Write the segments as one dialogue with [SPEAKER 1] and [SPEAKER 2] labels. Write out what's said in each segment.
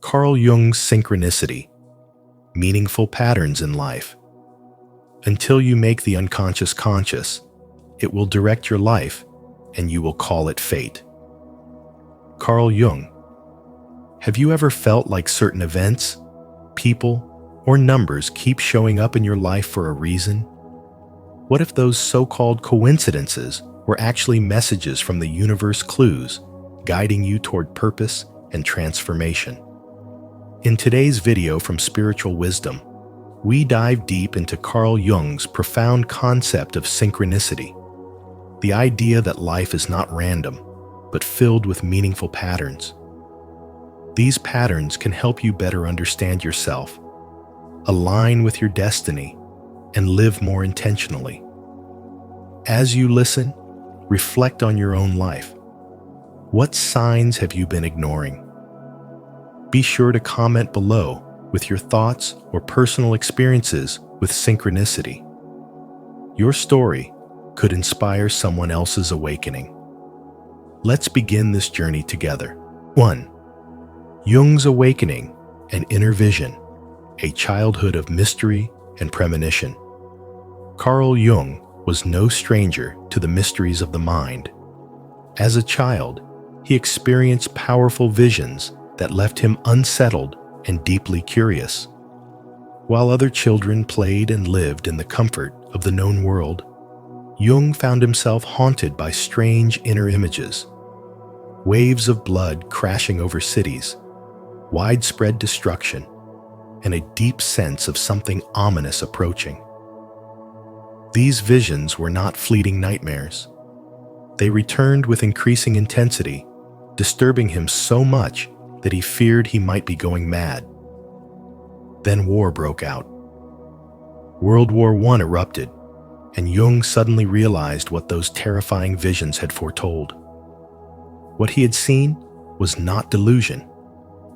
[SPEAKER 1] Carl Jung's Synchronicity, meaningful patterns in life. Until you make the unconscious conscious, it will direct your life and you will call it fate. Carl Jung. Have you ever felt like certain events, people, or numbers keep showing up in your life for a reason? What if those so-called coincidences were actually messages from the universe, clues guiding you toward purpose and transformation? In today's video from Spiritual Wisdom, we dive deep into Carl Jung's profound concept of synchronicity, the idea that life is not random, but filled with meaningful patterns. These patterns can help you better understand yourself, align with your destiny, and live more intentionally. As you listen, reflect on your own life. What signs have you been ignoring? Be sure to comment below with your thoughts or personal experiences with synchronicity. Your story could inspire someone else's awakening. Let's begin this journey together. 1. Jung's awakening and inner vision, a childhood of mystery and premonition. Carl Jung was no stranger to the mysteries of the mind. As a child, he experienced powerful visions that left him unsettled and deeply curious. While other children played and lived in the comfort of the known world, Jung found himself haunted by strange inner images. Waves of blood crashing over cities, widespread destruction, and a deep sense of something ominous approaching. These visions were not fleeting nightmares. They returned with increasing intensity, disturbing him so much that he feared he might be going mad. Then war broke out. World War I erupted, and Jung suddenly realized what those terrifying visions had foretold. What he had seen was not delusion,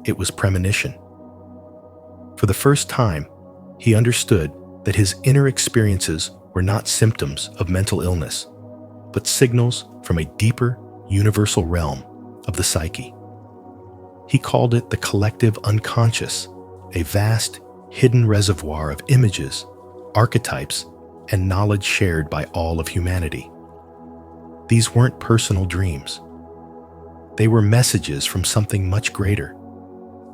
[SPEAKER 1] it was premonition. For the first time, he understood that his inner experiences were not symptoms of mental illness, but signals from a deeper, universal realm of the psyche. He called it the collective unconscious, a vast, hidden reservoir of images, archetypes, and knowledge shared by all of humanity. These weren't personal dreams. They were messages from something much greater,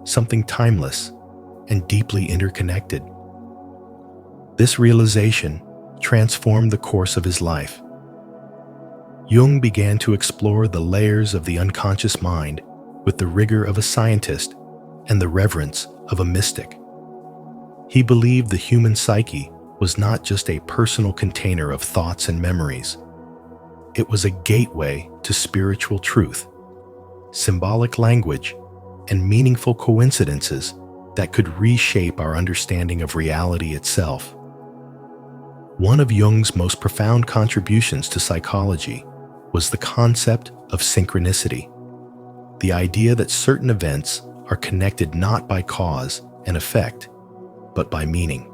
[SPEAKER 1] something timeless and deeply interconnected. This realization transformed the course of his life. Jung began to explore the layers of the unconscious mind with the rigor of a scientist and the reverence of a mystic. He believed the human psyche was not just a personal container of thoughts and memories. It was a gateway to spiritual truth, symbolic language, and meaningful coincidences that could reshape our understanding of reality itself. One of Jung's most profound contributions to psychology was the concept of synchronicity, the idea that certain events are connected not by cause and effect, but by meaning.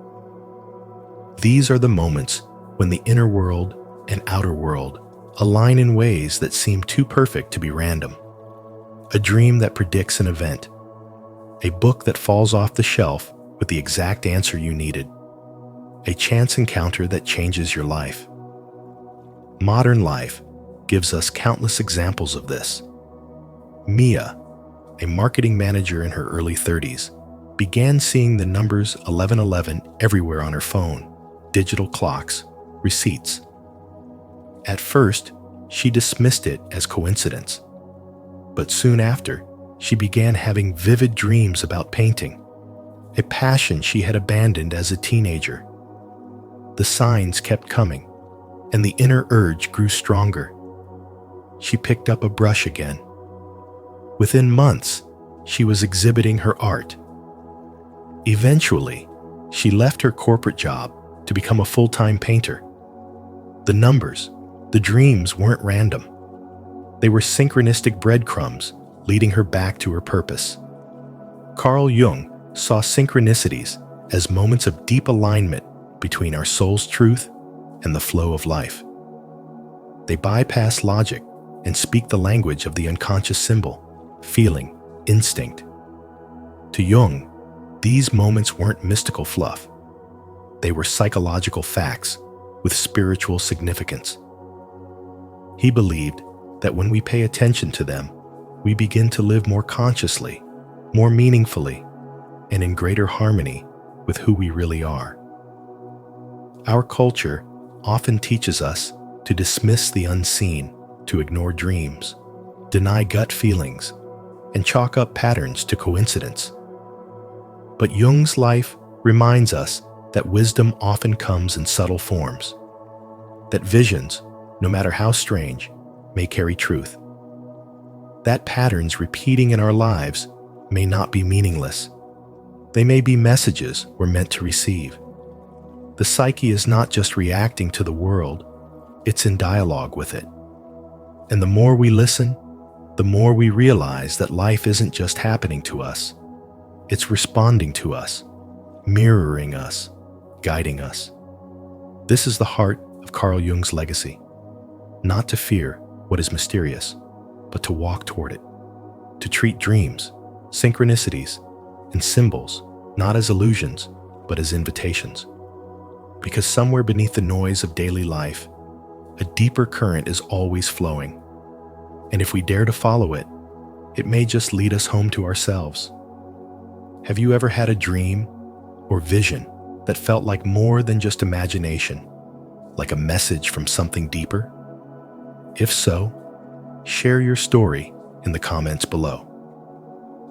[SPEAKER 1] These are the moments when the inner world and outer world align in ways that seem too perfect to be random. A dream that predicts an event, a book that falls off the shelf with the exact answer you needed, a chance encounter that changes your life. Modern life gives us countless examples of this. Mia, a marketing manager in her early 30s, began seeing the numbers 1111 everywhere on her phone, digital clocks, receipts. At first, she dismissed it as coincidence. But soon after, she began having vivid dreams about painting, a passion she had abandoned as a teenager. The signs kept coming, and the inner urge grew stronger. She picked up a brush again. Within months, she was exhibiting her art. Eventually, she left her corporate job to become a full-time painter. The numbers, the dreams weren't random. They were synchronistic breadcrumbs leading her back to her purpose. Carl Jung saw synchronicities as moments of deep alignment between our soul's truth and the flow of life. They bypass logic and speak the language of the unconscious symbol, feeling, instinct. To Jung, these moments weren't mystical fluff. They were psychological facts with spiritual significance. He believed that when we pay attention to them, we begin to live more consciously, more meaningfully, and in greater harmony with who we really are. Our culture often teaches us to dismiss the unseen, to ignore dreams, deny gut feelings, and chalk up patterns to coincidence. But Jung's life reminds us that wisdom often comes in subtle forms, that visions, no matter how strange, may carry truth, that patterns repeating in our lives may not be meaningless. They may be messages we're meant to receive. The psyche is not just reacting to the world, it's in dialogue with it. And the more we listen, the more we realize that life isn't just happening to us. It's responding to us, mirroring us, guiding us. This is the heart of Carl Jung's legacy. Not to fear what is mysterious, but to walk toward it. To treat dreams, synchronicities, and symbols not as illusions, but as invitations. Because somewhere beneath the noise of daily life, a deeper current is always flowing. And if we dare to follow it, it may just lead us home to ourselves. Have you ever had a dream or vision that felt like more than just imagination, like a message from something deeper? If so, share your story in the comments below.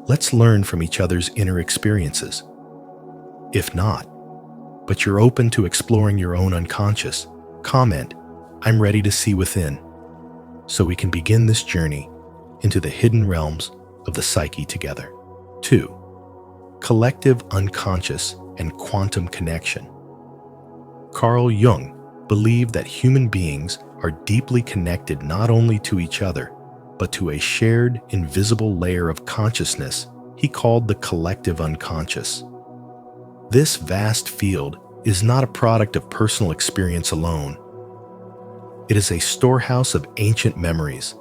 [SPEAKER 1] Let's learn from each other's inner experiences. If not, but you're open to exploring your own unconscious, comment, "I'm ready to see within," so we can begin this journey into the hidden realms of the psyche together. 2. Collective unconscious and quantum connection. Carl Jung believed that human beings are deeply connected not only to each other, but to a shared, invisible layer of consciousness he called the collective unconscious. This vast field is not a product of personal experience alone. It is a storehouse of ancient memories,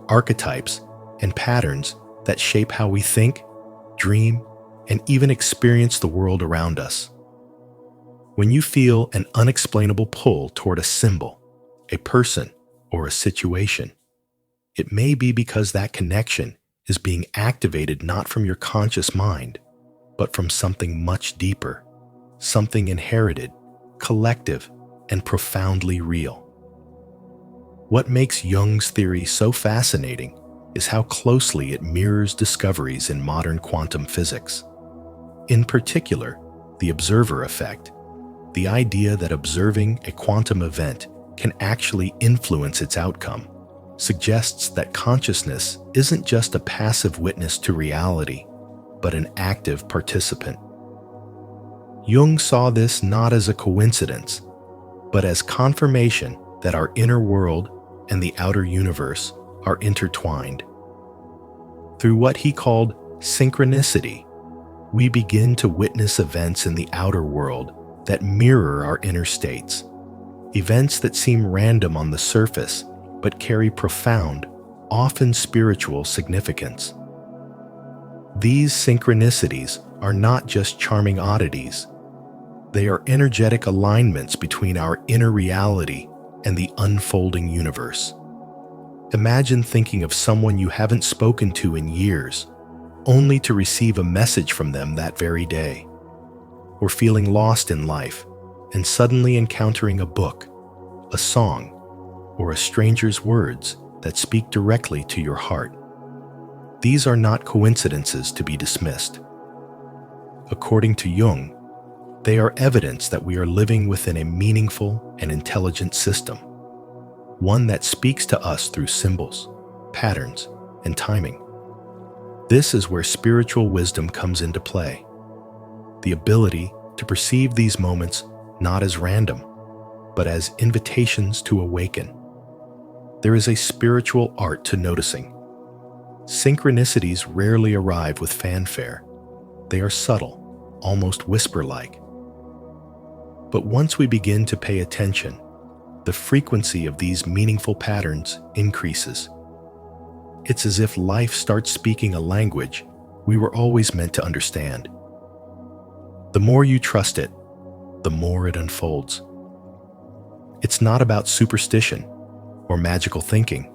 [SPEAKER 1] archetypes, and patterns that shape how we think, dream, and even experience the world around us. When you feel an unexplainable pull toward a symbol, a person, or a situation, it may be because that connection is being activated not from your conscious mind, but from something much deeper, something inherited, collective, and profoundly real. What makes Jung's theory so fascinating is how closely it mirrors discoveries in modern quantum physics. In particular, the observer effect, the idea that observing a quantum event can actually influence its outcome, suggests that consciousness isn't just a passive witness to reality, but an active participant. Jung saw this not as a coincidence, but as confirmation that our inner world and the outer universe are intertwined. Through what he called synchronicity, we begin to witness events in the outer world that mirror our inner states, events that seem random on the surface but carry profound, often spiritual significance. These synchronicities are not just charming oddities. They are energetic alignments between our inner reality and the unfolding universe. Imagine thinking of someone you haven't spoken to in years, only to receive a message from them that very day. Or feeling lost in life and suddenly encountering a book, a song, or a stranger's words that speak directly to your heart. These are not coincidences to be dismissed. According to Jung, they are evidence that we are living within a meaningful and intelligent system, one that speaks to us through symbols, patterns, and timing. This is where spiritual wisdom comes into play, the ability to perceive these moments not as random, but as invitations to awaken. There is a spiritual art to noticing. Synchronicities rarely arrive with fanfare. They are subtle, almost whisper-like. But once we begin to pay attention, the frequency of these meaningful patterns increases. It's as if life starts speaking a language we were always meant to understand. The more you trust it, the more it unfolds. It's not about superstition or magical thinking.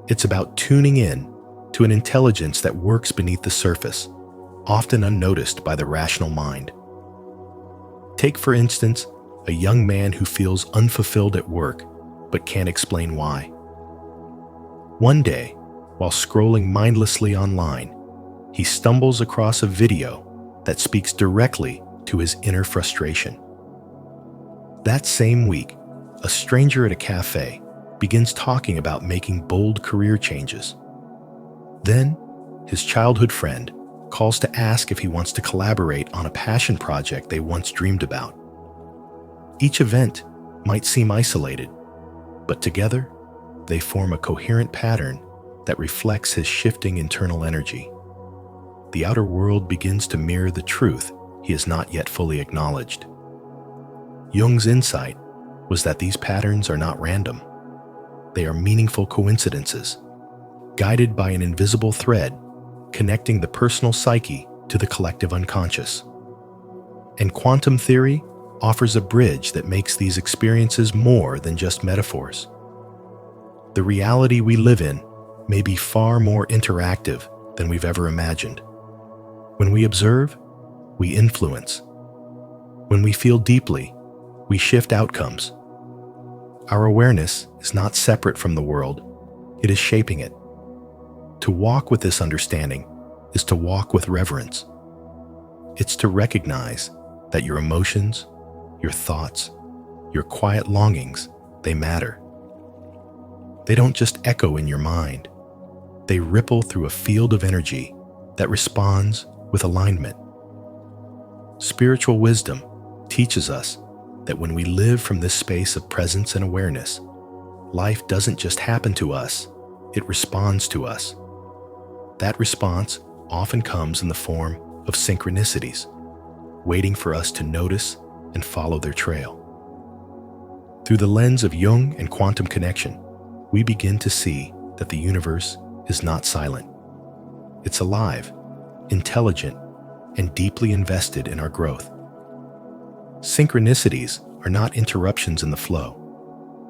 [SPEAKER 1] It's about tuning in to an intelligence that works beneath the surface, often unnoticed by the rational mind. Take, for instance, a young man who feels unfulfilled at work but can't explain why. One day, while scrolling mindlessly online, he stumbles across a video that speaks directly to his inner frustration. That same week, a stranger at a cafe begins talking about making bold career changes. Then, his childhood friend calls to ask if he wants to collaborate on a passion project they once dreamed about. Each event might seem isolated, but together, they form a coherent pattern that reflects his shifting internal energy. The outer world begins to mirror the truth he has not yet fully acknowledged. Jung's insight was that these patterns are not random. They are meaningful coincidences, guided by an invisible thread connecting the personal psyche to the collective unconscious. And quantum theory offers a bridge that makes these experiences more than just metaphors. The reality we live in may be far more interactive than we've ever imagined. When we observe, we influence. When we feel deeply, we shift outcomes. Our awareness is not separate from the world, it is shaping it. To walk with this understanding is to walk with reverence. It's to recognize that your emotions, your thoughts, your quiet longings, they matter. They don't just echo in your mind. They ripple through a field of energy that responds with alignment. Spiritual wisdom teaches us that when we live from this space of presence and awareness, life doesn't just happen to us, it responds to us. That response often comes in the form of synchronicities, waiting for us to notice and follow their trail. Through the lens of Jung and quantum connection, we begin to see that the universe is not silent. It's alive, intelligent, and deeply invested in our growth. Synchronicities are not interruptions in the flow.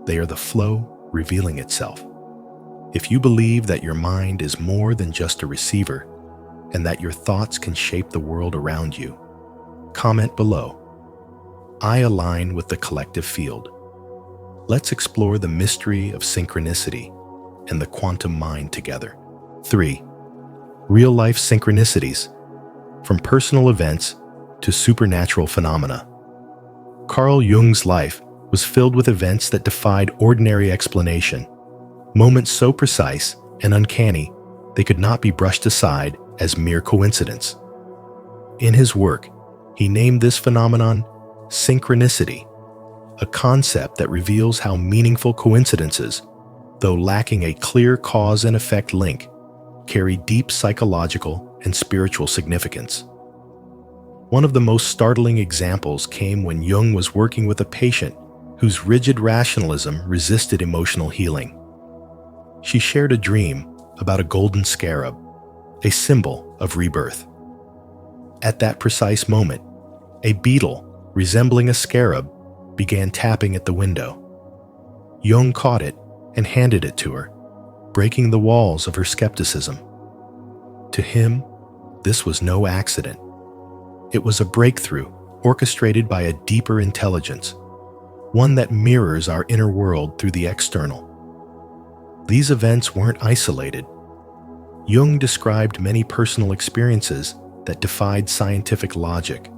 [SPEAKER 1] They are the flow revealing itself. If you believe that your mind is more than just a receiver and that your thoughts can shape the world around you, comment below. I align with the collective field. Let's explore the mystery of synchronicity and the quantum mind together. 3. Real-life synchronicities, from personal events to supernatural phenomena. Carl Jung's life was filled with events that defied ordinary explanation, moments so precise and uncanny they could not be brushed aside as mere coincidence. In his work, he named this phenomenon synchronicity, a concept that reveals how meaningful coincidences, though lacking a clear cause and effect link, carry deep psychological and spiritual significance. One of the most startling examples came when Jung was working with a patient whose rigid rationalism resisted emotional healing. She shared a dream about a golden scarab, a symbol of rebirth. At that precise moment, a beetle resembling a scarab began tapping at the window. Jung caught it and handed it to her, breaking the walls of her skepticism. To him, this was no accident. It was a breakthrough orchestrated by a deeper intelligence, one that mirrors our inner world through the external. These events weren't isolated. Jung described many personal experiences that defied scientific logic,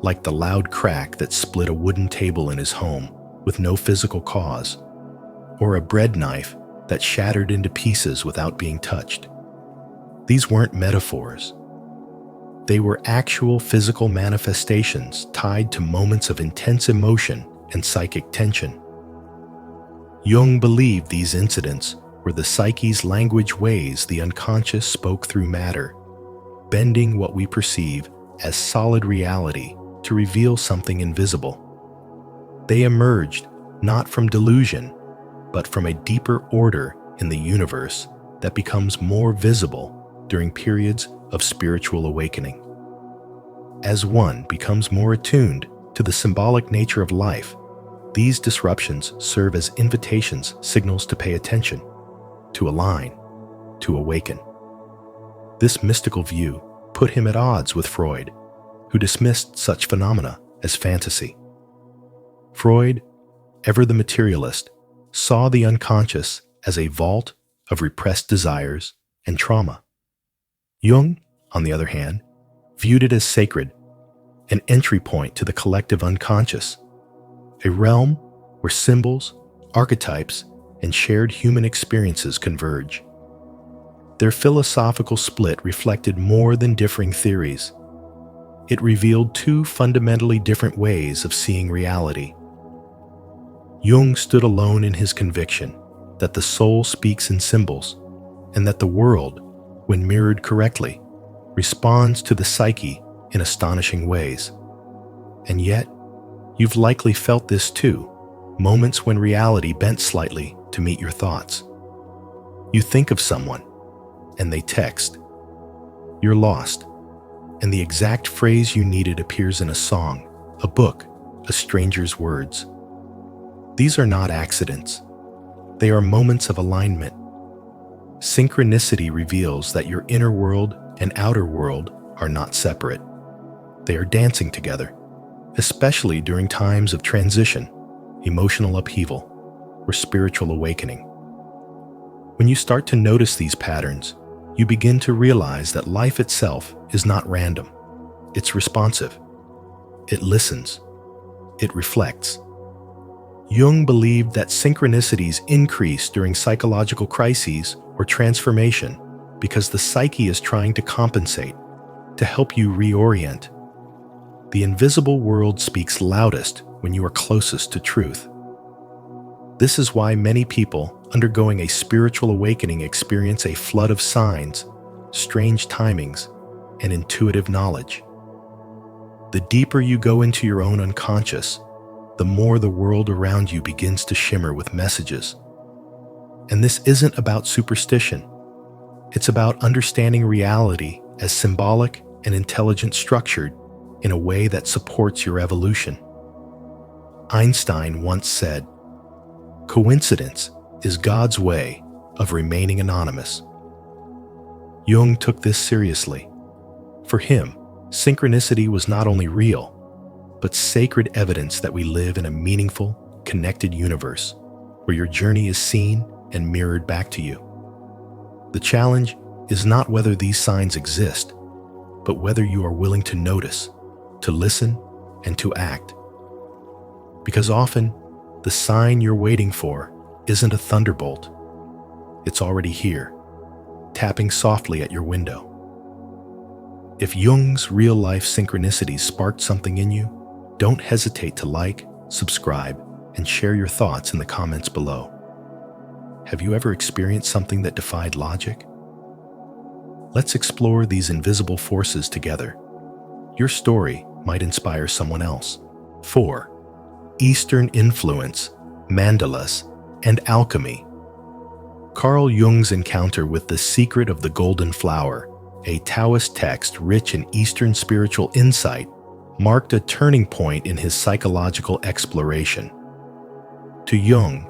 [SPEAKER 1] like the loud crack that split a wooden table in his home with no physical cause, or a bread knife that shattered into pieces without being touched. These weren't metaphors. They were actual physical manifestations tied to moments of intense emotion and psychic tension. Jung believed these incidents were the psyche's language ways the unconscious spoke through matter, bending what we perceive as solid reality to reveal something invisible. They emerged not from delusion, but from a deeper order in the universe that becomes more visible during periods of spiritual awakening. As one becomes more attuned to the symbolic nature of life, these disruptions serve as invitations, signals to pay attention, to align, to awaken. This mystical view put him at odds with Freud, who dismissed such phenomena as fantasy. Freud, ever the materialist, saw the unconscious as a vault of repressed desires and trauma. Jung, on the other hand, viewed it as sacred, an entry point to the collective unconscious, a realm where symbols, archetypes, and shared human experiences converge. Their philosophical split reflected more than differing theories. It revealed two fundamentally different ways of seeing reality. Jung stood alone in his conviction that the soul speaks in symbols, and that the world, when mirrored correctly, responds to the psyche in astonishing ways. And yet, you've likely felt this too, moments when reality bent slightly to meet your thoughts. You think of someone, and they text. You're lost, and the exact phrase you needed appears in a song, a book, a stranger's words. These are not accidents. They are moments of alignment. Synchronicity reveals that your inner world and outer world are not separate. They are dancing together, especially during times of transition, emotional upheaval, or spiritual awakening. When you start to notice these patterns, you begin to realize that life itself is not random. It's responsive. It listens. It reflects. Jung believed that synchronicities increase during psychological crises or transformation because the psyche is trying to compensate, to help you reorient. The invisible world speaks loudest when you are closest to truth. This is why many people undergoing a spiritual awakening experience a flood of signs, strange timings, and intuitive knowledge. The deeper you go into your own unconscious, the more the world around you begins to shimmer with messages. And this isn't about superstition. It's about understanding reality as symbolic and intelligent, structured in a way that supports your evolution. Einstein once said, "Coincidence is God's way of remaining anonymous." Jung took this seriously. For him, synchronicity was not only real, but sacred evidence that we live in a meaningful, connected universe where your journey is seen and mirrored back to you. The challenge is not whether these signs exist, but whether you are willing to notice, to listen, and to act. Because often, the sign you're waiting for isn't a thunderbolt. It's already here, tapping softly at your window. If Jung's real-life synchronicities sparked something in you, don't hesitate to like, subscribe, and share your thoughts in the comments below. Have you ever experienced something that defied logic? Let's explore these invisible forces together. Your story might inspire someone else. 4. Eastern influence, mandalas, and alchemy. Carl Jung's encounter with the secret of the golden flower, a Taoist text rich in Eastern spiritual insight, marked a turning point in his psychological exploration. To Jung,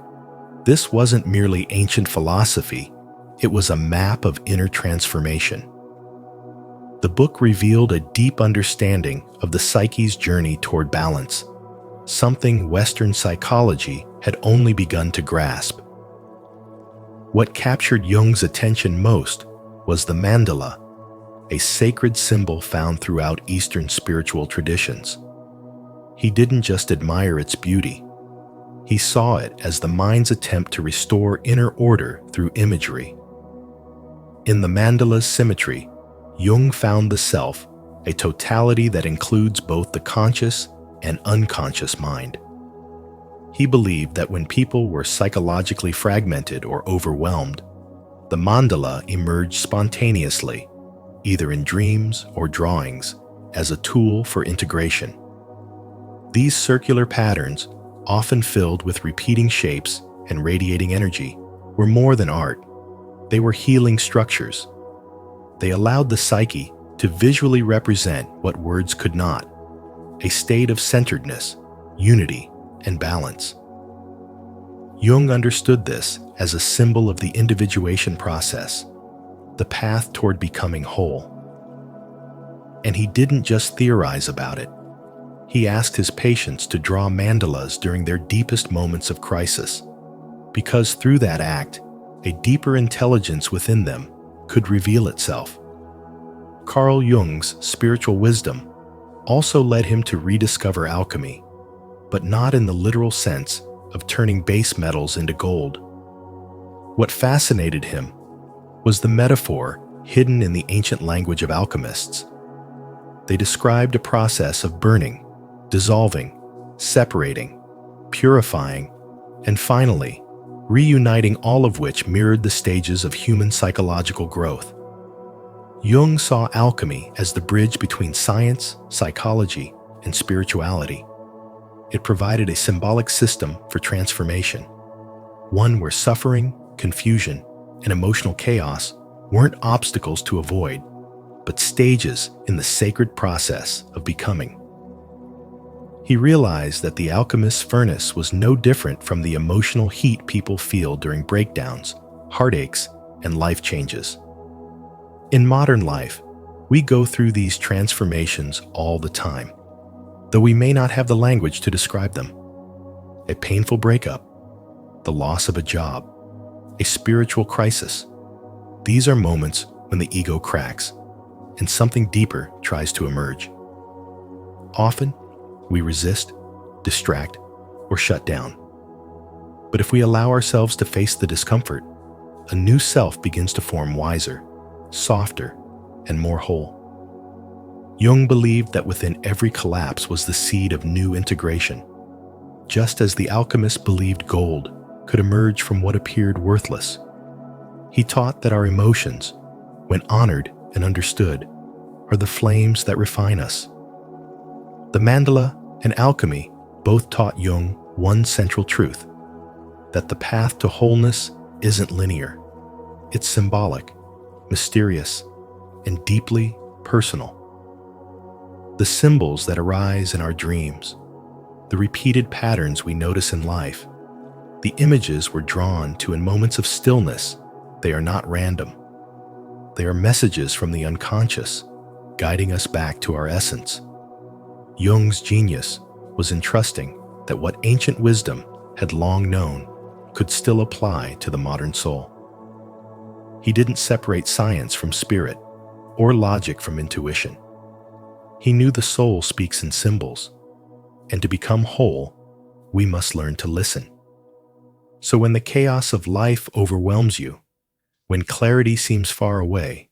[SPEAKER 1] this wasn't merely ancient philosophy, it was a map of inner transformation. The book revealed a deep understanding of the psyche's journey toward balance, something Western psychology had only begun to grasp. What captured Jung's attention most was the mandala, a sacred symbol found throughout Eastern spiritual traditions. He didn't just admire its beauty. He saw it as the mind's attempt to restore inner order through imagery. In the mandala's symmetry, Jung found the self, a totality that includes both the conscious and unconscious mind. He believed that when people were psychologically fragmented or overwhelmed, the mandala emerged spontaneously, either in dreams or drawings, as a tool for integration. These circular patterns, often filled with repeating shapes and radiating energy, were more than art. They were healing structures. They allowed the psyche to visually represent what words could not, a state of centeredness, unity, and balance. Jung understood this as a symbol of the individuation process, the path toward becoming whole. And he didn't just theorize about it. He asked his patients to draw mandalas during their deepest moments of crisis, because through that act, a deeper intelligence within them could reveal itself. Carl Jung's spiritual wisdom also led him to rediscover alchemy, but not in the literal sense of turning base metals into gold. What fascinated him was the metaphor hidden in the ancient language of alchemists. They described a process of burning, dissolving, separating, purifying, and finally, reuniting, all of which mirrored the stages of human psychological growth. Jung saw alchemy as the bridge between science, psychology, and spirituality. It provided a symbolic system for transformation, one where suffering, confusion, and emotional chaos weren't obstacles to avoid, but stages in the sacred process of becoming. He realized that the alchemist's furnace was no different from the emotional heat people feel during breakdowns, heartaches, and life changes. In modern life, we go through these transformations all the time, though we may not have the language to describe them. A painful breakup, the loss of a job, a spiritual crisis. These are moments when the ego cracks and something deeper tries to emerge. Often, we resist, distract, or shut down. But if we allow ourselves to face the discomfort, a new self begins to form, wiser, softer, and more whole. Jung believed that within every collapse was the seed of new integration, just as the alchemist believed gold could emerge from what appeared worthless. He taught that our emotions, when honored and understood, are the flames that refine us. The mandala and alchemy both taught Jung one central truth, that the path to wholeness isn't linear. It's symbolic, mysterious, and deeply personal. The symbols that arise in our dreams, the repeated patterns we notice in life, the images we're drawn to in moments of stillness, they are not random. They are messages from the unconscious, guiding us back to our essence. Jung's genius was in trusting that what ancient wisdom had long known could still apply to the modern soul. He didn't separate science from spirit or logic from intuition. He knew the soul speaks in symbols, and to become whole, we must learn to listen. So when the chaos of life overwhelms you, when clarity seems far away,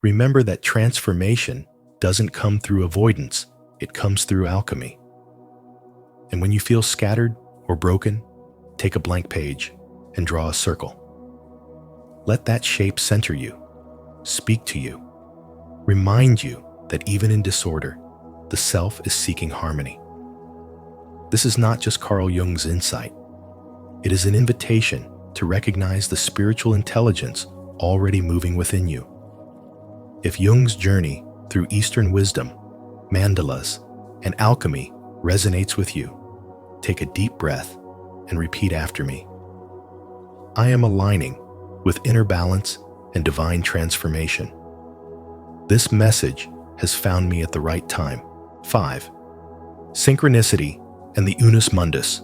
[SPEAKER 1] remember that transformation doesn't come through avoidance, it comes through alchemy. And when you feel scattered or broken, take a blank page and draw a circle. Let that shape center you, speak to you, remind you that even in disorder, the self is seeking harmony. This is not just Carl Jung's insight. It is an invitation to recognize the spiritual intelligence already moving within you. If Jung's journey through Eastern wisdom, mandalas, and alchemy resonates with you, take a deep breath and repeat after me. I am aligning with inner balance and divine transformation. This message has found me at the right time. 5. Synchronicity and the unus mundus,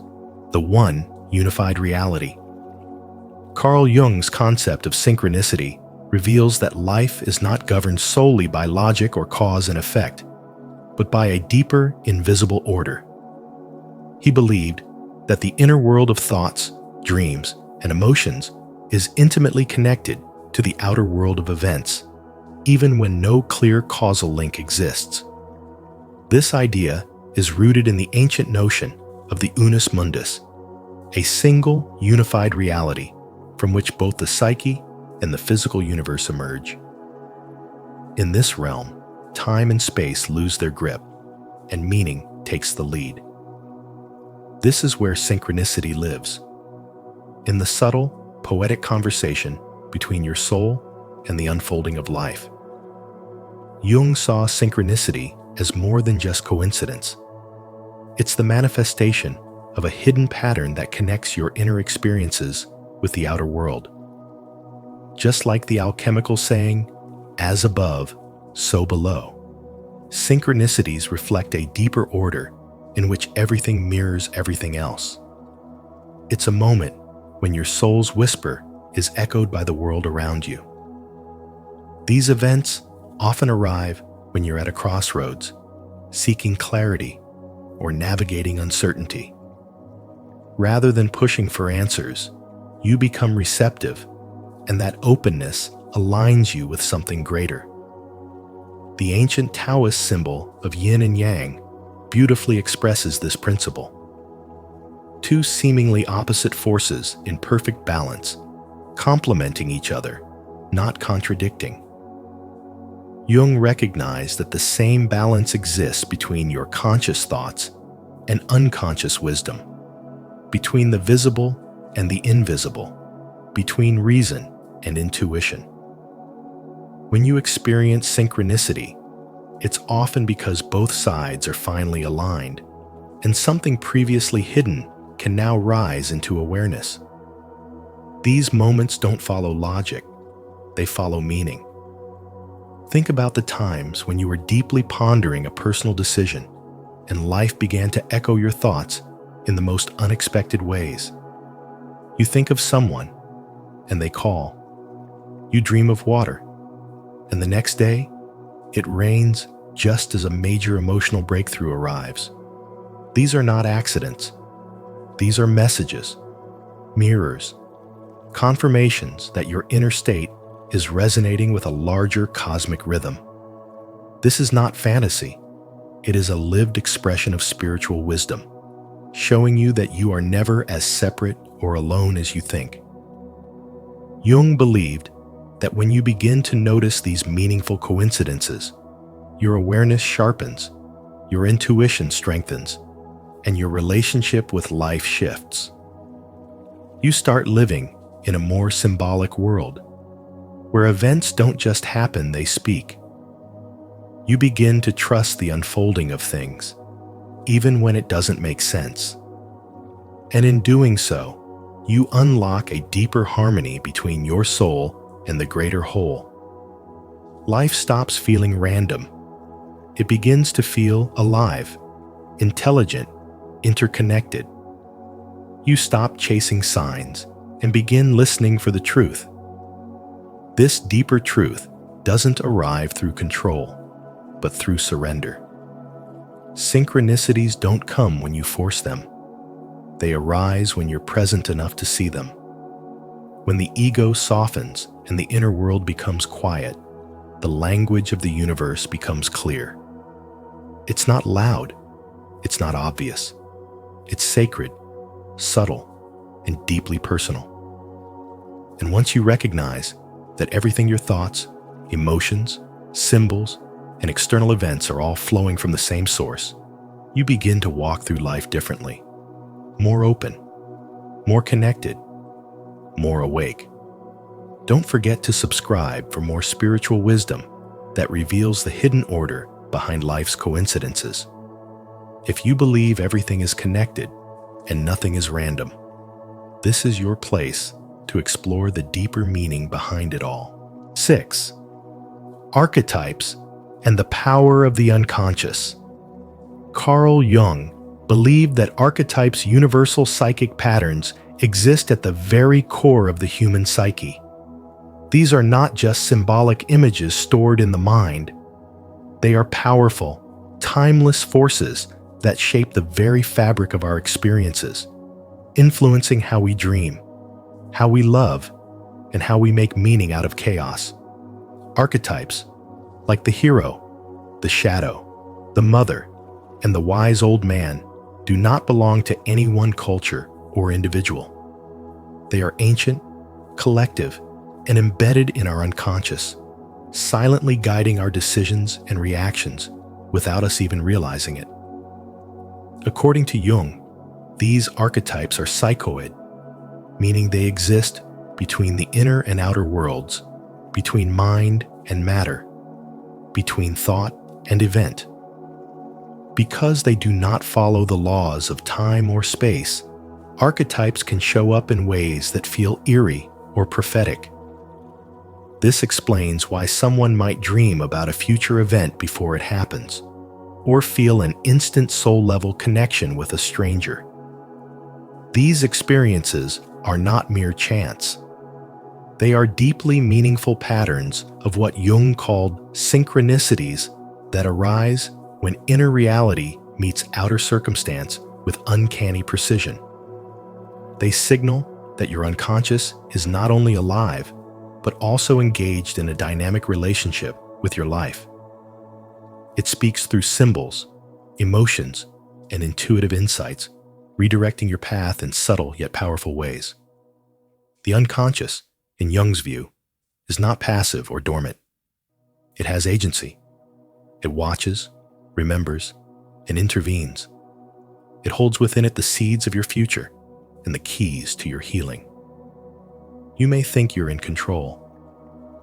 [SPEAKER 1] the one unified reality. Carl Jung's concept of synchronicity reveals that life is not governed solely by logic or cause and effect, but by a deeper, invisible order. He believed that the inner world of thoughts, dreams, and emotions is intimately connected to the outer world of events, even when no clear causal link exists. This idea is rooted in the ancient notion of the unus mundus, a single, unified reality from which both the psyche and the physical universe emerge. In this realm, time and space lose their grip, and meaning takes the lead. This is where synchronicity lives, in the subtle, poetic conversation between your soul and the unfolding of life. Jung saw synchronicity as more than just coincidence. It's the manifestation of a hidden pattern that connects your inner experiences with the outer world. Just like the alchemical saying, "As above, so below," synchronicities reflect a deeper order in which everything mirrors everything else. It's a moment when your soul's whisper is echoed by the world around you. These events often arrive when you're at a crossroads, seeking clarity or navigating uncertainty. Rather than pushing for answers, you become receptive, and that openness aligns you with something greater. The ancient Taoist symbol of yin and yang beautifully expresses this principle. Two seemingly opposite forces in perfect balance, complementing each other, not contradicting. Jung recognized that the same balance exists between your conscious thoughts and unconscious wisdom, between the visible and the invisible, between reason and intuition. When you experience synchronicity, it's often because both sides are finally aligned, and something previously hidden can now rise into awareness. These moments don't follow logic, they follow meaning. Think about the times when you were deeply pondering a personal decision and life began to echo your thoughts in the most unexpected ways. You think of someone and they call. You dream of water, and the next day, it rains just as a major emotional breakthrough arrives. These are not accidents. These are messages, mirrors, confirmations that your inner state is resonating with a larger cosmic rhythm. This is not fantasy. It is a lived expression of spiritual wisdom, showing you that you are never as separate or alone as you think. Jung believed that when you begin to notice these meaningful coincidences, your awareness sharpens, your intuition strengthens, and your relationship with life shifts. You start living in a more symbolic world, where events don't just happen, they speak. You begin to trust the unfolding of things, even when it doesn't make sense. And in doing so, you unlock a deeper harmony between your soul and the greater whole. Life stops feeling random. It begins to feel alive, intelligent, interconnected. You stop chasing signs and begin listening for the truth. This deeper truth doesn't arrive through control, but through surrender. Synchronicities don't come when you force them. They arise when you're present enough to see them. When the ego softens and the inner world becomes quiet, the language of the universe becomes clear. It's not loud. It's not obvious. It's sacred, subtle, and deeply personal. And once you recognize that everything your thoughts, emotions, symbols, and external events are all flowing from the same source, you begin to walk through life differently, more open, more connected, more awake. Don't forget to subscribe for more spiritual wisdom that reveals the hidden order behind life's coincidences. If you believe everything is connected and nothing is random, this is your place to explore the deeper meaning behind it all. 6. Archetypes and the power of the unconscious. Carl Jung believed that archetypes' universal psychic patterns exist at the very core of the human psyche. These are not just symbolic images stored in the mind. They are powerful, timeless forces that shape the very fabric of our experiences, influencing how we dream, how we love, and how we make meaning out of chaos. Archetypes, like the hero, the shadow, the mother, and the wise old man, do not belong to any one culture or individual. They are ancient, collective, and embedded in our unconscious, silently guiding our decisions and reactions without us even realizing it. According to Jung, these archetypes are psychoid, meaning they exist between the inner and outer worlds, between mind and matter. between thought and event. Because they do not follow the laws of time or space, archetypes can show up in ways that feel eerie or prophetic. This explains why someone might dream about a future event before it happens, or feel an instant soul-level connection with a stranger. These experiences are not mere chance. They are deeply meaningful patterns of what Jung called synchronicities that arise when inner reality meets outer circumstance with uncanny precision. They signal that your unconscious is not only alive, but also engaged in a dynamic relationship with your life. It speaks through symbols, emotions, and intuitive insights, redirecting your path in subtle yet powerful ways. The unconscious, in Jung's view, is not passive or dormant. It has agency. It watches, remembers, and intervenes. It holds within it the seeds of your future and the keys to your healing. You may think you're in control,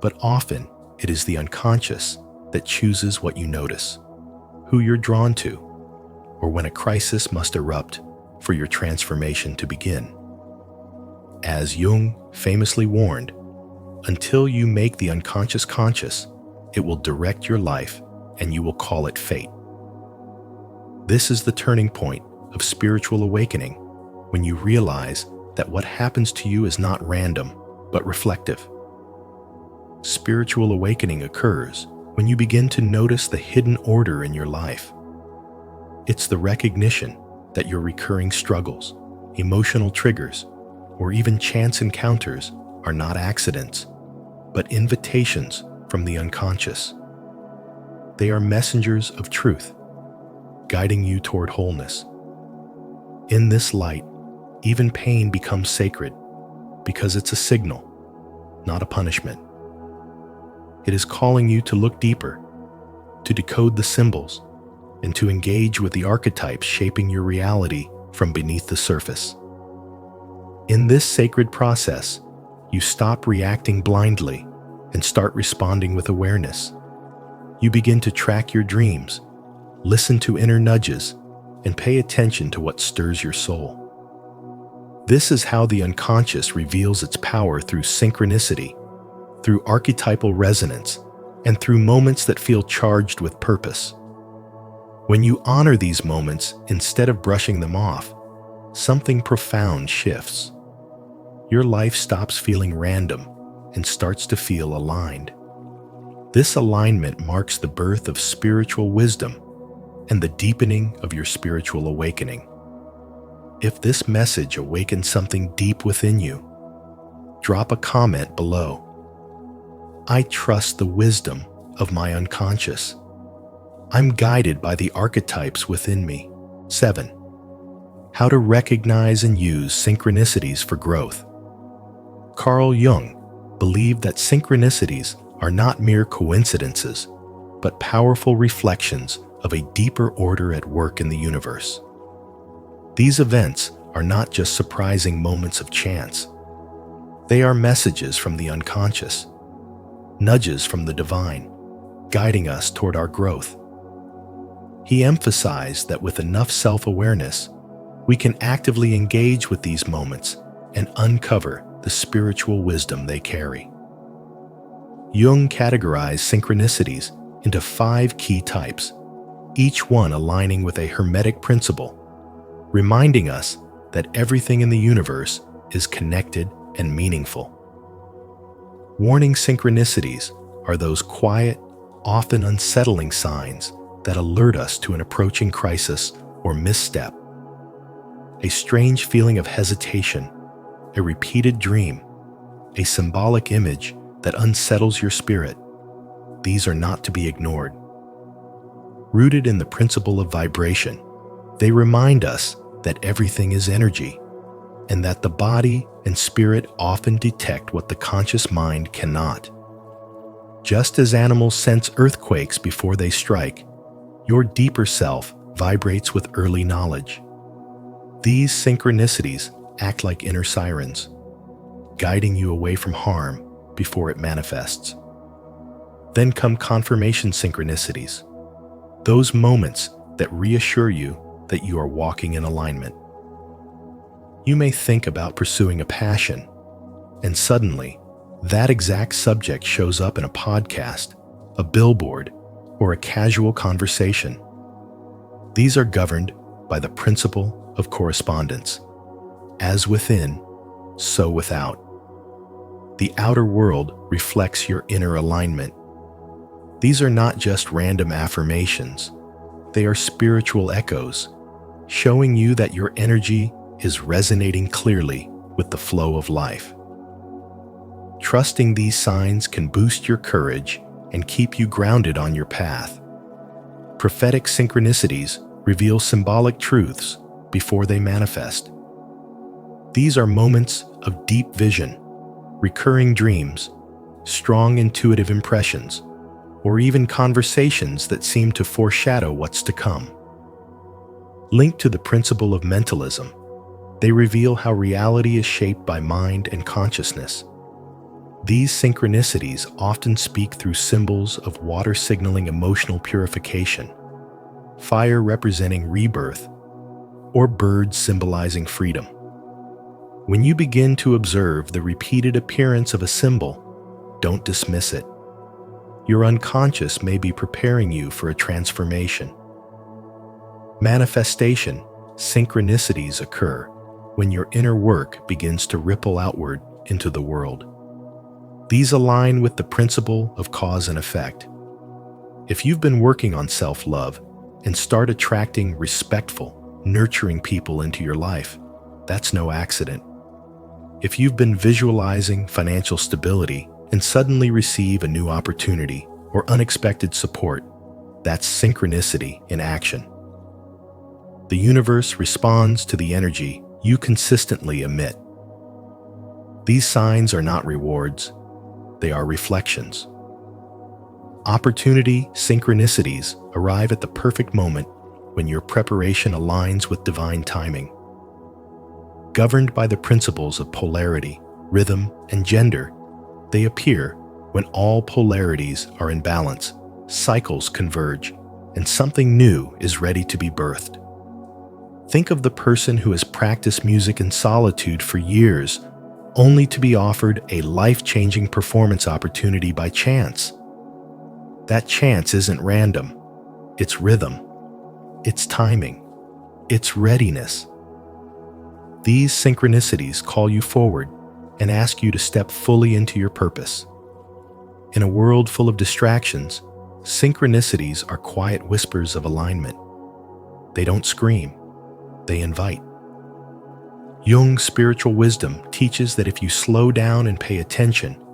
[SPEAKER 1] but often it is the unconscious that chooses what you notice, who you're drawn to, or when a crisis must erupt for your transformation to begin. As Jung famously warned, until you make the unconscious conscious, it will direct your life and you will call it fate. This is the turning point of spiritual awakening, when you realize that what happens to you is not random, but reflective. Spiritual awakening occurs when you begin to notice the hidden order in your life. It's the recognition that your recurring struggles, emotional triggers, or even chance encounters are not accidents, but invitations from the unconscious. They are messengers of truth, guiding you toward wholeness. In this light, even pain becomes sacred because it's a signal, not a punishment. It is calling you to look deeper, to decode the symbols, and to engage with the archetypes shaping your reality from beneath the surface. In this sacred process, you stop reacting blindly and start responding with awareness. You begin to track your dreams, listen to inner nudges, and pay attention to what stirs your soul. This is how the unconscious reveals its power through synchronicity, through archetypal resonance, and through moments that feel charged with purpose. When you honor these moments instead of brushing them off, something profound shifts. Your life stops feeling random and starts to feel aligned. This alignment marks the birth of spiritual wisdom and the deepening of your spiritual awakening. If this message awakens something deep within you, drop a comment below. I trust the wisdom of my unconscious. I'm guided by the archetypes within me. 7. How to recognize and use synchronicities for growth. Carl Jung believed that synchronicities are not mere coincidences, but powerful reflections of a deeper order at work in the universe. These events are not just surprising moments of chance. They are messages from the unconscious, nudges from the divine, guiding us toward our growth. He emphasized that with enough self-awareness, we can actively engage with these moments and uncover the spiritual wisdom they carry. Jung categorized synchronicities into 5 key types, each one aligning with a hermetic principle, reminding us that everything in the universe is connected and meaningful. Warning synchronicities are those quiet, often unsettling signs that alert us to an approaching crisis or misstep. A strange feeling of hesitation, a repeated dream, a symbolic image that unsettles your spirit. These are not to be ignored. Rooted in the principle of vibration, they remind us that everything is energy, and that the body and spirit often detect what the conscious mind cannot. Just as animals sense earthquakes before they strike, your deeper self vibrates with early knowledge. These synchronicities act like inner sirens, guiding you away from harm before it manifests. Then come confirmation synchronicities, those moments that reassure you that you are walking in alignment. You may think about pursuing a passion, and suddenly, that exact subject shows up in a podcast, a billboard, or a casual conversation. These are governed by the principle of correspondence. As within, so without. The outer world reflects your inner alignment. These are not just random affirmations. They are spiritual echoes, showing you that your energy is resonating clearly with the flow of life. Trusting these signs can boost your courage and keep you grounded on your path. Prophetic synchronicities reveal symbolic truths before they manifest. These are moments of deep vision, recurring dreams, strong intuitive impressions, or even conversations that seem to foreshadow what's to come. Linked to the principle of mentalism, they reveal how reality is shaped by mind and consciousness. These synchronicities often speak through symbols of water signaling emotional purification, fire representing rebirth, or birds symbolizing freedom. When you begin to observe the repeated appearance of a symbol, don't dismiss it. Your unconscious may be preparing you for a transformation. Manifestation, synchronicities occur when your inner work begins to ripple outward into the world. These align with the principle of cause and effect. If you've been working on self-love and start attracting respectful, nurturing people into your life, that's no accident. If you've been visualizing financial stability and suddenly receive a new opportunity or unexpected support, that's synchronicity in action. The universe responds to the energy you consistently emit. These signs are not rewards, they are reflections. Opportunity synchronicities arrive at the perfect moment when your preparation aligns with divine timing. Governed by the principles of polarity, rhythm, and gender, they appear when all polarities are in balance, cycles converge, and something new is ready to be birthed. Think of the person who has practiced music in solitude for years, only to be offered a life-changing performance opportunity by chance. That chance isn't random. It's rhythm. It's timing. It's readiness. These synchronicities call you forward and ask you to step fully into your purpose. In a world full of distractions, synchronicities are quiet whispers of alignment. They don't scream. They invite. Jung's spiritual wisdom teaches that if you slow down and pay attention,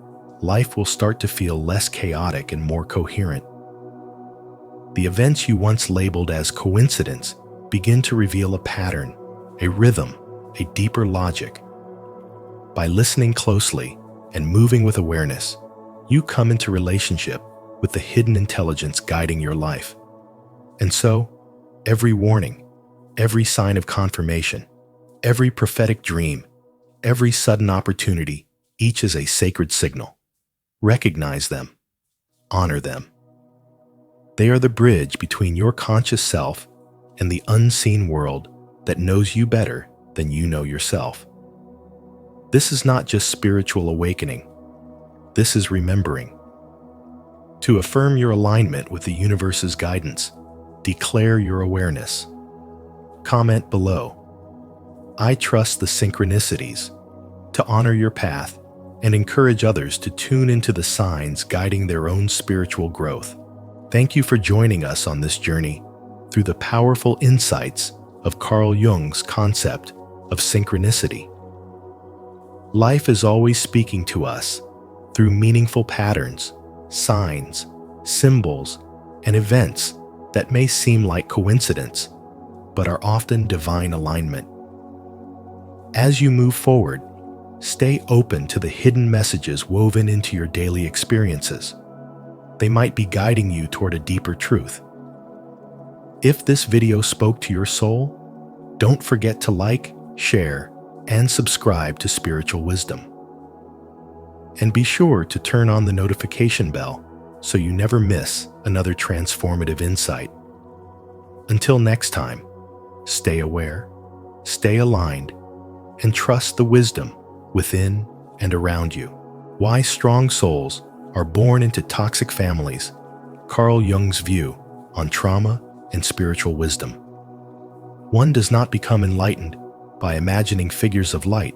[SPEAKER 1] life will start to feel less chaotic and more coherent. The events you once labeled as coincidence begin to reveal a pattern, a rhythm, a deeper logic. By listening closely and moving with awareness, you come into relationship with the hidden intelligence guiding your life. And so, every warning, every sign of confirmation, every prophetic dream, every sudden opportunity, each is a sacred signal. Recognize them. Honor them. They are the bridge between your conscious self and the unseen world that knows you better than you know yourself. This is not just spiritual awakening. This is remembering. To affirm your alignment with the universe's guidance, declare your awareness. Comment below. I trust the synchronicities. To honor your path and encourage others to tune into the signs guiding their own spiritual growth. Thank you for joining us on this journey through the powerful insights of Carl Jung's concept of synchronicity. Life is always speaking to us through meaningful patterns, signs, symbols, and events that may seem like coincidence, but are often divine alignment. As you move forward, stay open to the hidden messages woven into your daily experiences. They might be guiding you toward a deeper truth. If this video spoke to your soul, don't forget to like, share, and subscribe to Spiritual Wisdom. And be sure to turn on the notification bell so you never miss another transformative insight. Until next time, stay aware, stay aligned, and trust the wisdom within and around you. Why strong souls are born into toxic families. Carl Jung's view on trauma and spiritual wisdom. One does not become enlightened by imagining figures of light,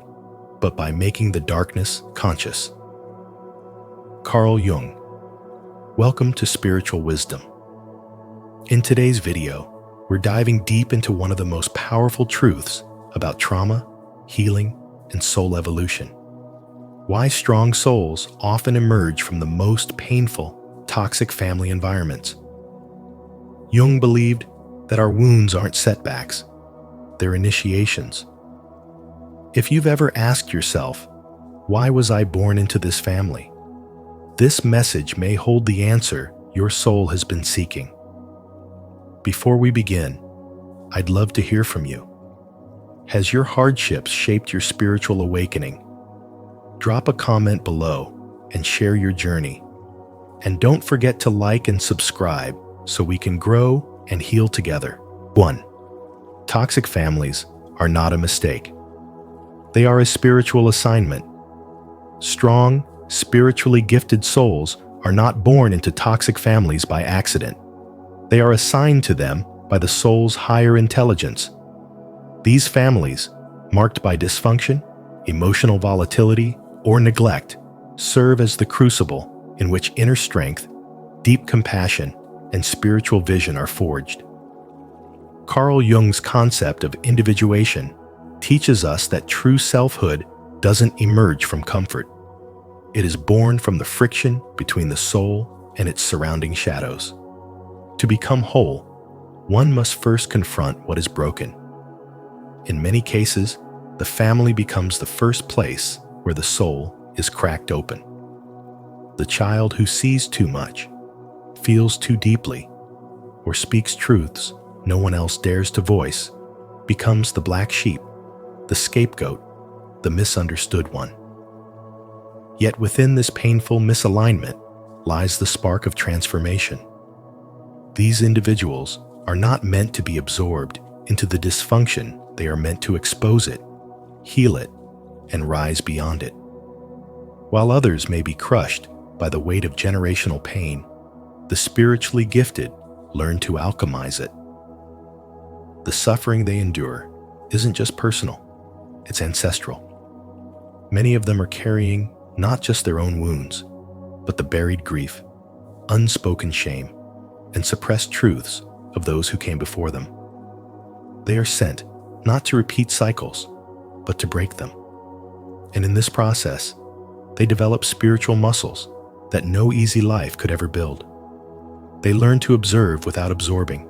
[SPEAKER 1] but by making the darkness conscious. Carl Jung. Welcome to Spiritual Wisdom. In today's video, we're diving deep into one of the most powerful truths about trauma, healing, and soul evolution. Why strong souls often emerge from the most painful, toxic family environments. Jung believed that our wounds aren't setbacks, they're initiations. If you've ever asked yourself, why was I born into this family? This message may hold the answer your soul has been seeking. Before we begin, I'd love to hear from you. Has your hardships shaped your spiritual awakening? Drop a comment below and share your journey. And don't forget to like and subscribe so we can grow and heal together. 1. Toxic families are not a mistake. They are a spiritual assignment. Strong, spiritually gifted souls are not born into toxic families by accident. They are assigned to them by the soul's higher intelligence. These families, marked by dysfunction, emotional volatility, or neglect, serve as the crucible in which inner strength, deep compassion, and spiritual vision are forged. Carl Jung's concept of individuation teaches us that true selfhood doesn't emerge from comfort. It is born from the friction between the soul and its surrounding shadows. To become whole, one must first confront what is broken. In many cases, the family becomes the first place where the soul is cracked open. The child who sees too much, feels too deeply, or speaks truths no one else dares to voice becomes the black sheep, the scapegoat, the misunderstood one. Yet within this painful misalignment lies the spark of transformation. These individuals are not meant to be absorbed into the dysfunction. They are meant to expose it, heal it, and rise beyond it. While others may be crushed by the weight of generational pain, the spiritually gifted learn to alchemize it. The suffering they endure isn't just personal, it's ancestral. Many of them are carrying not just their own wounds, but the buried grief, unspoken shame, and suppressed truths of those who came before them. They are sent not to repeat cycles, but to break them. And in this process, they develop spiritual muscles that no easy life could ever build. They learn to observe without absorbing,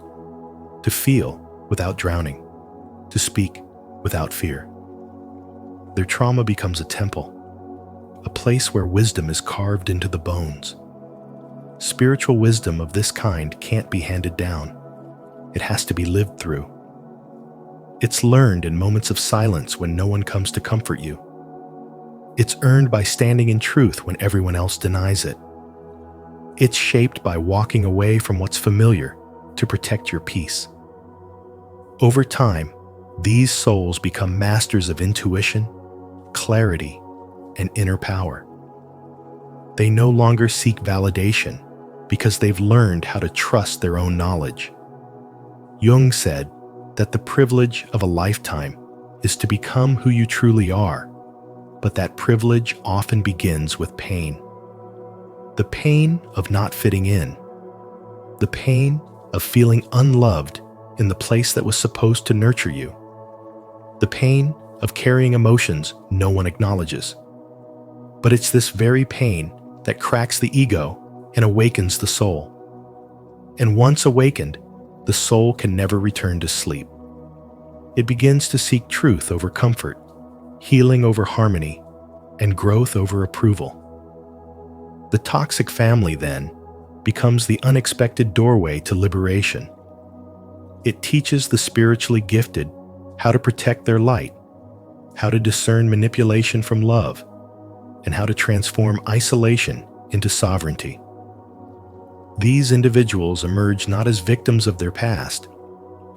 [SPEAKER 1] to feel without drowning, to speak without fear. Their trauma becomes a temple, a place where wisdom is carved into the bones. Spiritual wisdom of this kind can't be handed down. It has to be lived through. It's learned in moments of silence when no one comes to comfort you. It's earned by standing in truth when everyone else denies it. It's shaped by walking away from what's familiar to protect your peace. Over time, these souls become masters of intuition, clarity, and inner power. They no longer seek validation because they've learned how to trust their own knowledge. Jung said that the privilege of a lifetime is to become who you truly are, but that privilege often begins with pain. The pain of not fitting in, the pain of feeling unloved in the place that was supposed to nurture you, the pain of carrying emotions no one acknowledges. But it's this very pain that cracks the ego and awakens the soul. And once awakened, the soul can never return to sleep. It begins to seek truth over comfort, healing over harmony, and growth over approval. The toxic family, then, becomes the unexpected doorway to liberation. It teaches the spiritually gifted how to protect their light, how to discern manipulation from love, and how to transform isolation into sovereignty. These individuals emerge not as victims of their past,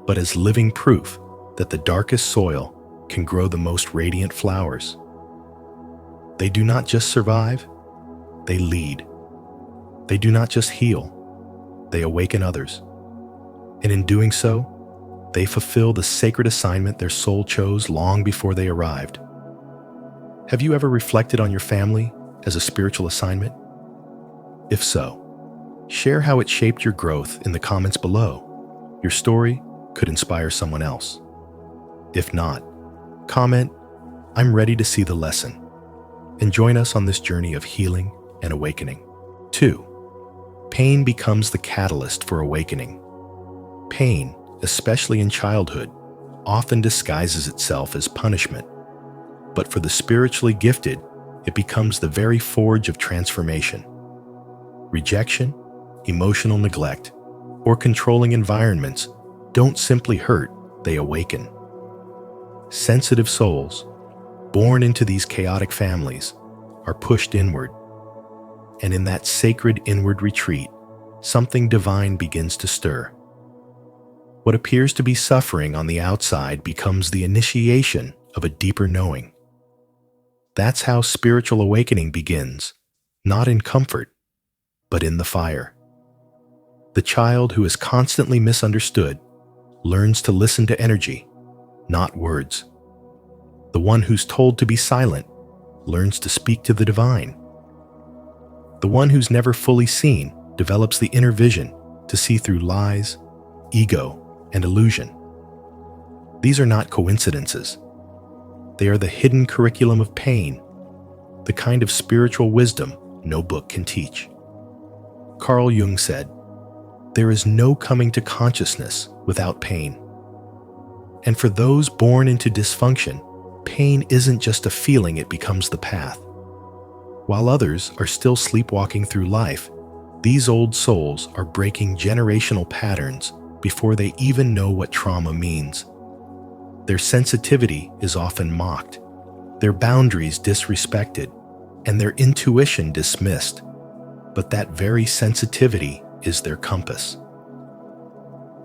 [SPEAKER 1] but as living proof that the darkest soil can grow the most radiant flowers. They do not just survive, they lead. They do not just heal, they awaken others. And in doing so, they fulfill the sacred assignment their soul chose long before they arrived. Have you ever reflected on your family as a spiritual assignment? If so, share how it shaped your growth in the comments below. Your story could inspire someone else. If not, comment, "I'm ready to see the lesson," and join us on this journey of healing and awakening. 2. Pain becomes the catalyst for awakening. Pain, especially in childhood, often disguises itself as punishment. But for the spiritually gifted, it becomes the very forge of transformation. Rejection, emotional neglect, or controlling environments don't simply hurt, they awaken. Sensitive souls, born into these chaotic families, are pushed inward. And in that sacred inward retreat, something divine begins to stir. What appears to be suffering on the outside becomes the initiation of a deeper knowing. That's how spiritual awakening begins, not in comfort, but in the fire. The child who is constantly misunderstood learns to listen to energy, not words. The one who's told to be silent learns to speak to the divine. The one who's never fully seen develops the inner vision to see through lies, ego, and illusion. These are not coincidences. They are the hidden curriculum of pain, the kind of spiritual wisdom no book can teach. Carl Jung said, "There is no coming to consciousness without pain." And for those born into dysfunction, pain isn't just a feeling, it becomes the path. While others are still sleepwalking through life, these old souls are breaking generational patterns before they even know what trauma means. Their sensitivity is often mocked, their boundaries disrespected, and their intuition dismissed. But that very sensitivity is their compass.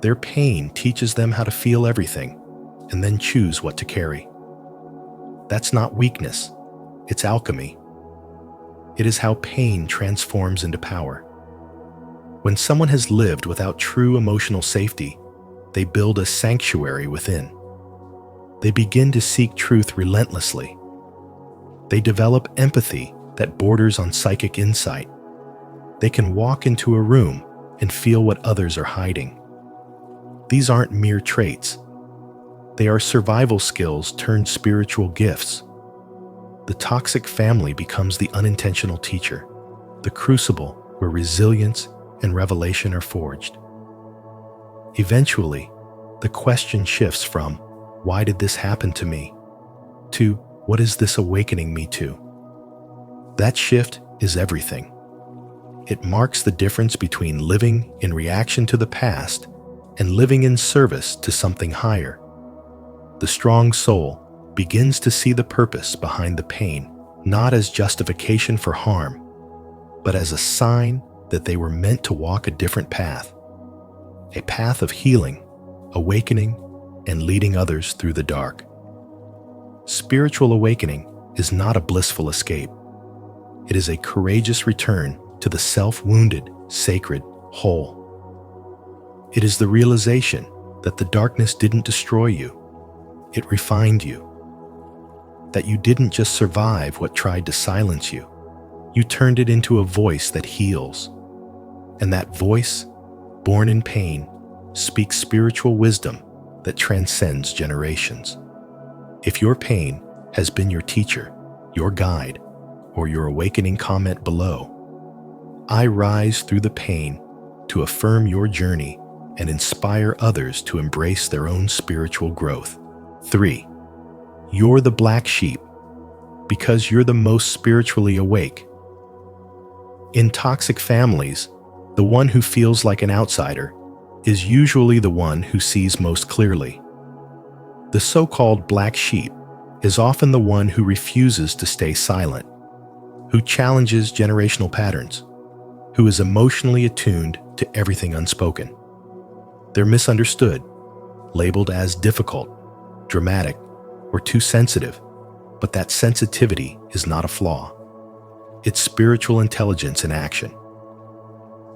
[SPEAKER 1] Their pain teaches them how to feel everything and then choose what to carry. That's not weakness, it's alchemy. It is how pain transforms into power. When someone has lived without true emotional safety, they build a sanctuary within. They begin to seek truth relentlessly. They develop empathy that borders on psychic insight. They can walk into a room and feel what others are hiding. These aren't mere traits. They are survival skills turned spiritual gifts. The toxic family becomes the unintentional teacher, the crucible where resilience and revelation are forged. Eventually, the question shifts from, "Why did this happen to me?" to, "What is this awakening me to?" That shift is everything. It marks the difference between living in reaction to the past and living in service to something higher. The strong soul begins to see the purpose behind the pain, not as justification for harm, but as a sign that they were meant to walk a different path, a path of healing, awakening, and leading others through the dark. Spiritual awakening is not a blissful escape. It is a courageous return to the self-wounded, sacred whole. It is the realization that the darkness didn't destroy you, it refined you. That you didn't just survive what tried to silence you, you turned it into a voice that heals. And that voice, born in pain, speaks spiritual wisdom that transcends generations. If your pain has been your teacher, your guide, or your awakening, comment below. I rise through the pain to affirm your journey and inspire others to embrace their own spiritual growth. 3. You're the black sheep because you're the most spiritually awake. In toxic families, the one who feels like an outsider is usually the one who sees most clearly. The so-called black sheep is often the one who refuses to stay silent, who challenges generational patterns, who is emotionally attuned to everything unspoken. They're misunderstood, labeled as difficult, dramatic, or too sensitive, but that sensitivity is not a flaw. It's spiritual intelligence in action.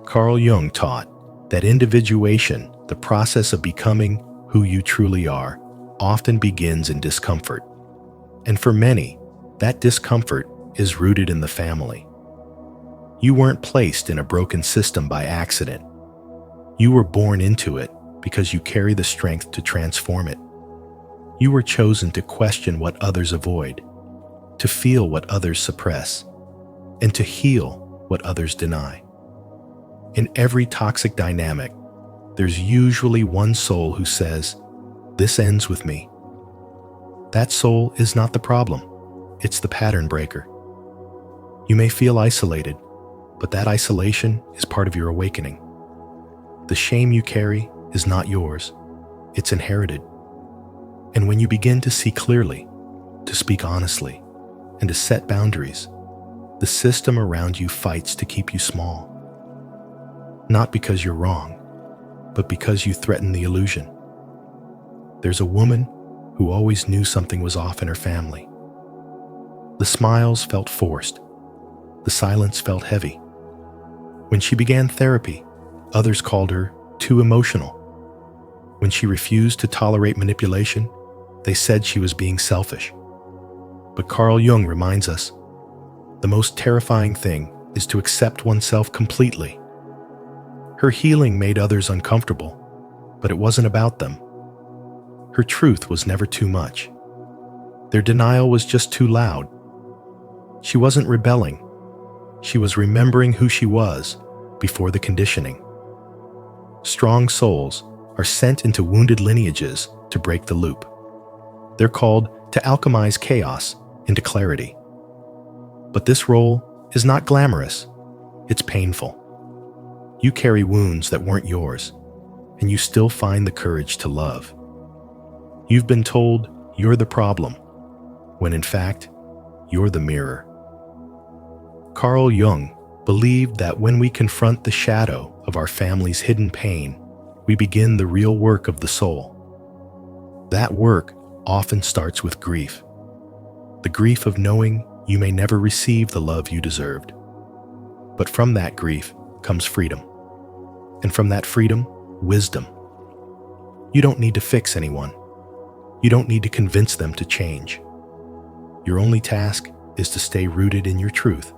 [SPEAKER 1] Carl Jung taught that individuation, the process of becoming who you truly are, often begins in discomfort. And for many, that discomfort is rooted in the family. You weren't placed in a broken system by accident. You were born into it because you carry the strength to transform it. You were chosen to question what others avoid, to feel what others suppress, and to heal what others deny. In every toxic dynamic, there's usually one soul who says, "This ends with me." That soul is not the problem. It's the pattern breaker. You may feel isolated, but that isolation is part of your awakening. The shame you carry is not yours. It's inherited. And when you begin to see clearly, to speak honestly, and to set boundaries, the system around you fights to keep you small. Not because you're wrong, but because you threaten the illusion. There's a woman who always knew something was off in her family. The smiles felt forced. The silence felt heavy. When she began therapy, others called her too emotional. When she refused to tolerate manipulation, they said she was being selfish. But Carl Jung reminds us, the most terrifying thing is to accept oneself completely. Her healing made others uncomfortable, but it wasn't about them. Her truth was never too much. Their denial was just too loud. She wasn't rebelling. She was remembering who she was before the conditioning. Strong souls are sent into wounded lineages to break the loop. They're called to alchemize chaos into clarity. But this role is not glamorous. It's painful. You carry wounds that weren't yours, and you still find the courage to love. You've been told you're the problem, when in fact, you're the mirror. Carl Jung believed that when we confront the shadow of our family's hidden pain, we begin the real work of the soul. That work often starts with grief. The grief of knowing you may never receive the love you deserved. But from that grief comes freedom. And from that freedom, wisdom. You don't need to fix anyone. You don't need to convince them to change. Your only task is to stay rooted in your truth.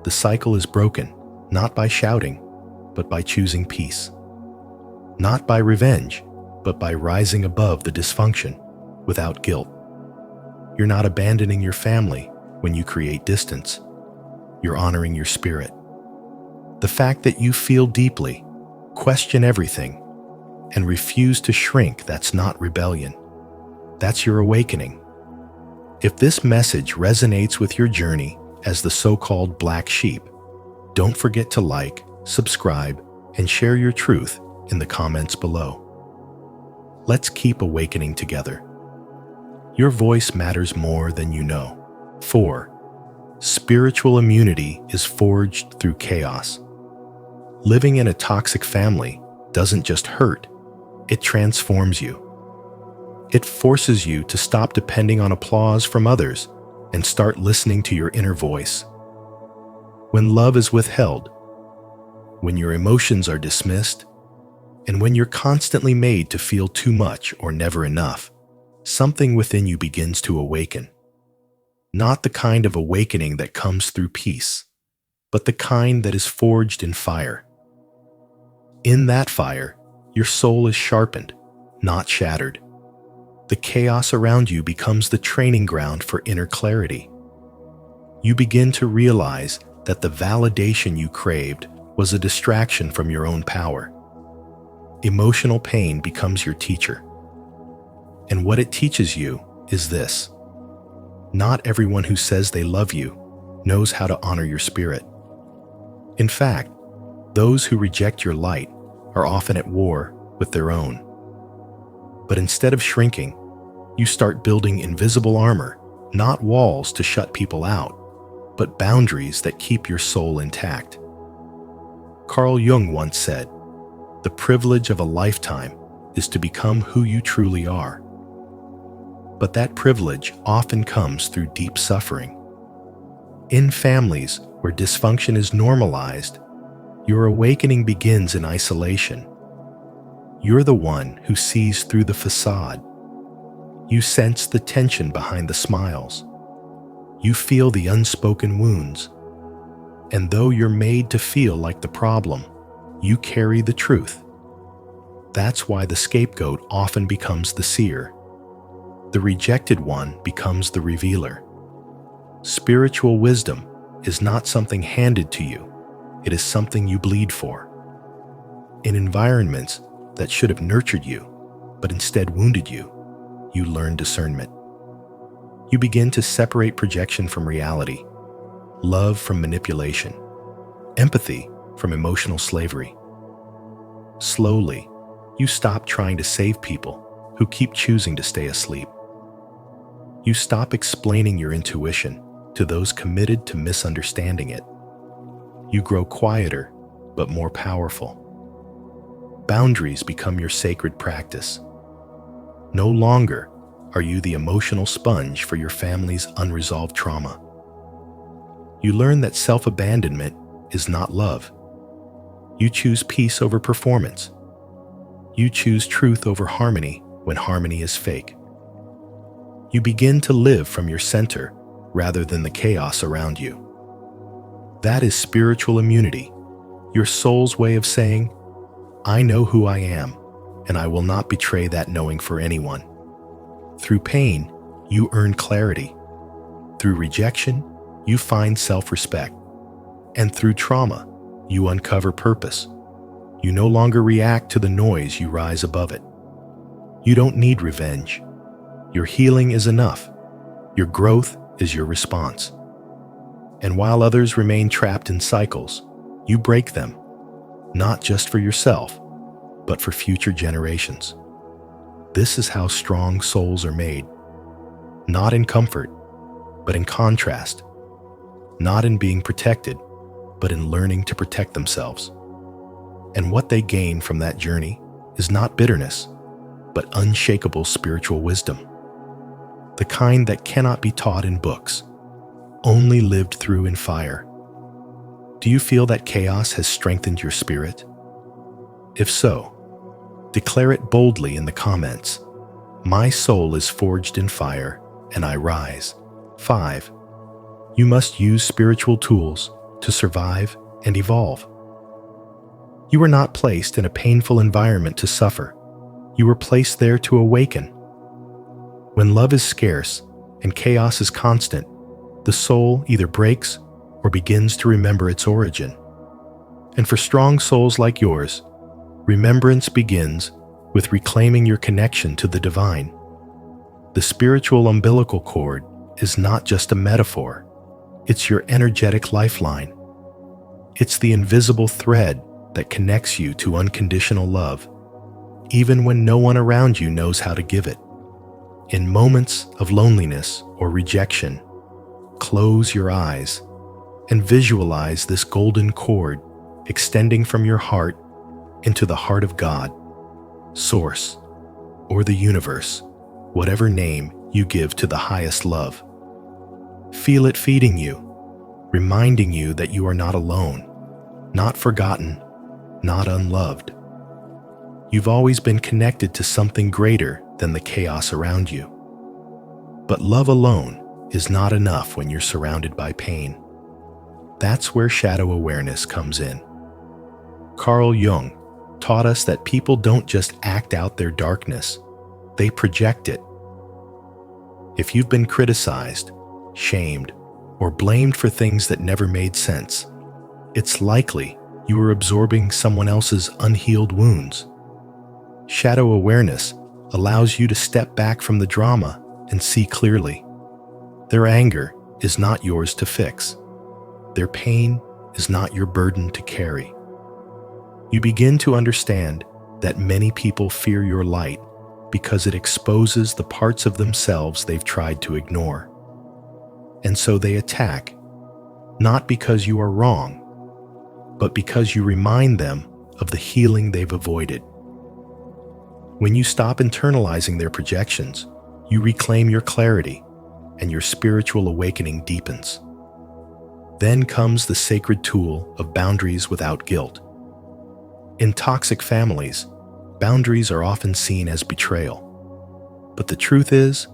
[SPEAKER 1] The cycle is broken, not by shouting, but by choosing peace. Not by revenge, but by rising above the dysfunction without guilt. You're not abandoning your family when you create distance. You're honoring your spirit. The fact that you feel deeply, question everything, and refuse to shrink, that's not rebellion. That's your awakening. If this message resonates with your journey as the so-called black sheep, don't forget to like, subscribe, and share your truth in the comments below. Let's keep awakening together. Your voice matters more than you know. 4. Spiritual immunity is forged through chaos. Living in a toxic family doesn't just hurt, it transforms you. It forces you to stop depending on applause from others and start listening to your inner voice. When love is withheld, when your emotions are dismissed, and when you're constantly made to feel too much or never enough, something within you begins to awaken. Not the kind of awakening that comes through peace, but the kind that is forged in fire. In that fire, your soul is sharpened, not shattered. The chaos around you becomes the training ground for inner clarity. You begin to realize that the validation you craved was a distraction from your own power. Emotional pain becomes your teacher. And what it teaches you is this: not everyone who says they love you knows how to honor your spirit. In fact, those who reject your light are often at war with their own. But instead of shrinking, you start building invisible armor, not walls to shut people out, but boundaries that keep your soul intact. Carl Jung once said, "The privilege of a lifetime is to become who you truly are." But that privilege often comes through deep suffering. In families where dysfunction is normalized, your awakening begins in isolation. You're the one who sees through the facade. You sense the tension behind the smiles. You feel the unspoken wounds. And though you're made to feel like the problem, you carry the truth. That's why the scapegoat often becomes the seer. The rejected one becomes the revealer. Spiritual wisdom is not something handed to you. It is something you bleed for. In environments that should have nurtured you, but instead wounded you, you learn discernment. You begin to separate projection from reality, love from manipulation, empathy from emotional slavery. Slowly, you stop trying to save people who keep choosing to stay asleep. You stop explaining your intuition to those committed to misunderstanding it. You grow quieter, but more powerful. Boundaries become your sacred practice. No longer are you the emotional sponge for your family's unresolved trauma. You learn that self-abandonment is not love. You choose peace over performance. You choose truth over harmony when harmony is fake. You begin to live from your center rather than the chaos around you. That is spiritual immunity, your soul's way of saying, "I know who I am, and I will not betray that knowing for anyone." Through pain, you earn clarity. Through rejection, you find self-respect. And through trauma, you uncover purpose. You no longer react to the noise, you rise above it. You don't need revenge. Your healing is enough. Your growth is your response. And while others remain trapped in cycles, you break them, not just for yourself, but for future generations. This is how strong souls are made. Not in comfort, but in contrast. Not in being protected, but in learning to protect themselves. And what they gain from that journey is not bitterness, but unshakable spiritual wisdom. The kind that cannot be taught in books, only lived through in fire. Do you feel that chaos has strengthened your spirit? If so, declare it boldly in the comments. My soul is forged in fire, and I rise. 5. You must use spiritual tools to survive and evolve. You were not placed in a painful environment to suffer. You were placed there to awaken. When love is scarce and chaos is constant, the soul either breaks or begins to remember its origin. And for strong souls like yours, remembrance begins with reclaiming your connection to the divine. The spiritual umbilical cord is not just a metaphor. It's your energetic lifeline. It's the invisible thread that connects you to unconditional love, even when no one around you knows how to give it. In moments of loneliness or rejection, close your eyes and visualize this golden cord extending from your heart into the heart of God, Source, or the universe, whatever name you give to the highest love. Feel it feeding you, reminding you that you are not alone, not forgotten, not unloved. You've always been connected to something greater than the chaos around you. But love alone is not enough when you're surrounded by pain. That's where shadow awareness comes in. Carl Jung taught us that people don't just act out their darkness, they project it. If you've been criticized, shamed, or blamed for things that never made sense, it's likely you are absorbing someone else's unhealed wounds. Shadow awareness allows you to step back from the drama and see clearly. Their anger is not yours to fix. Their pain is not your burden to carry. You begin to understand that many people fear your light because it exposes the parts of themselves they've tried to ignore. And so they attack, not because you are wrong, but because you remind them of the healing they've avoided. When you stop internalizing their projections, you reclaim your clarity, and your spiritual awakening deepens. Then comes the sacred tool of boundaries without guilt. In toxic families, boundaries are often seen as betrayal. But the truth is,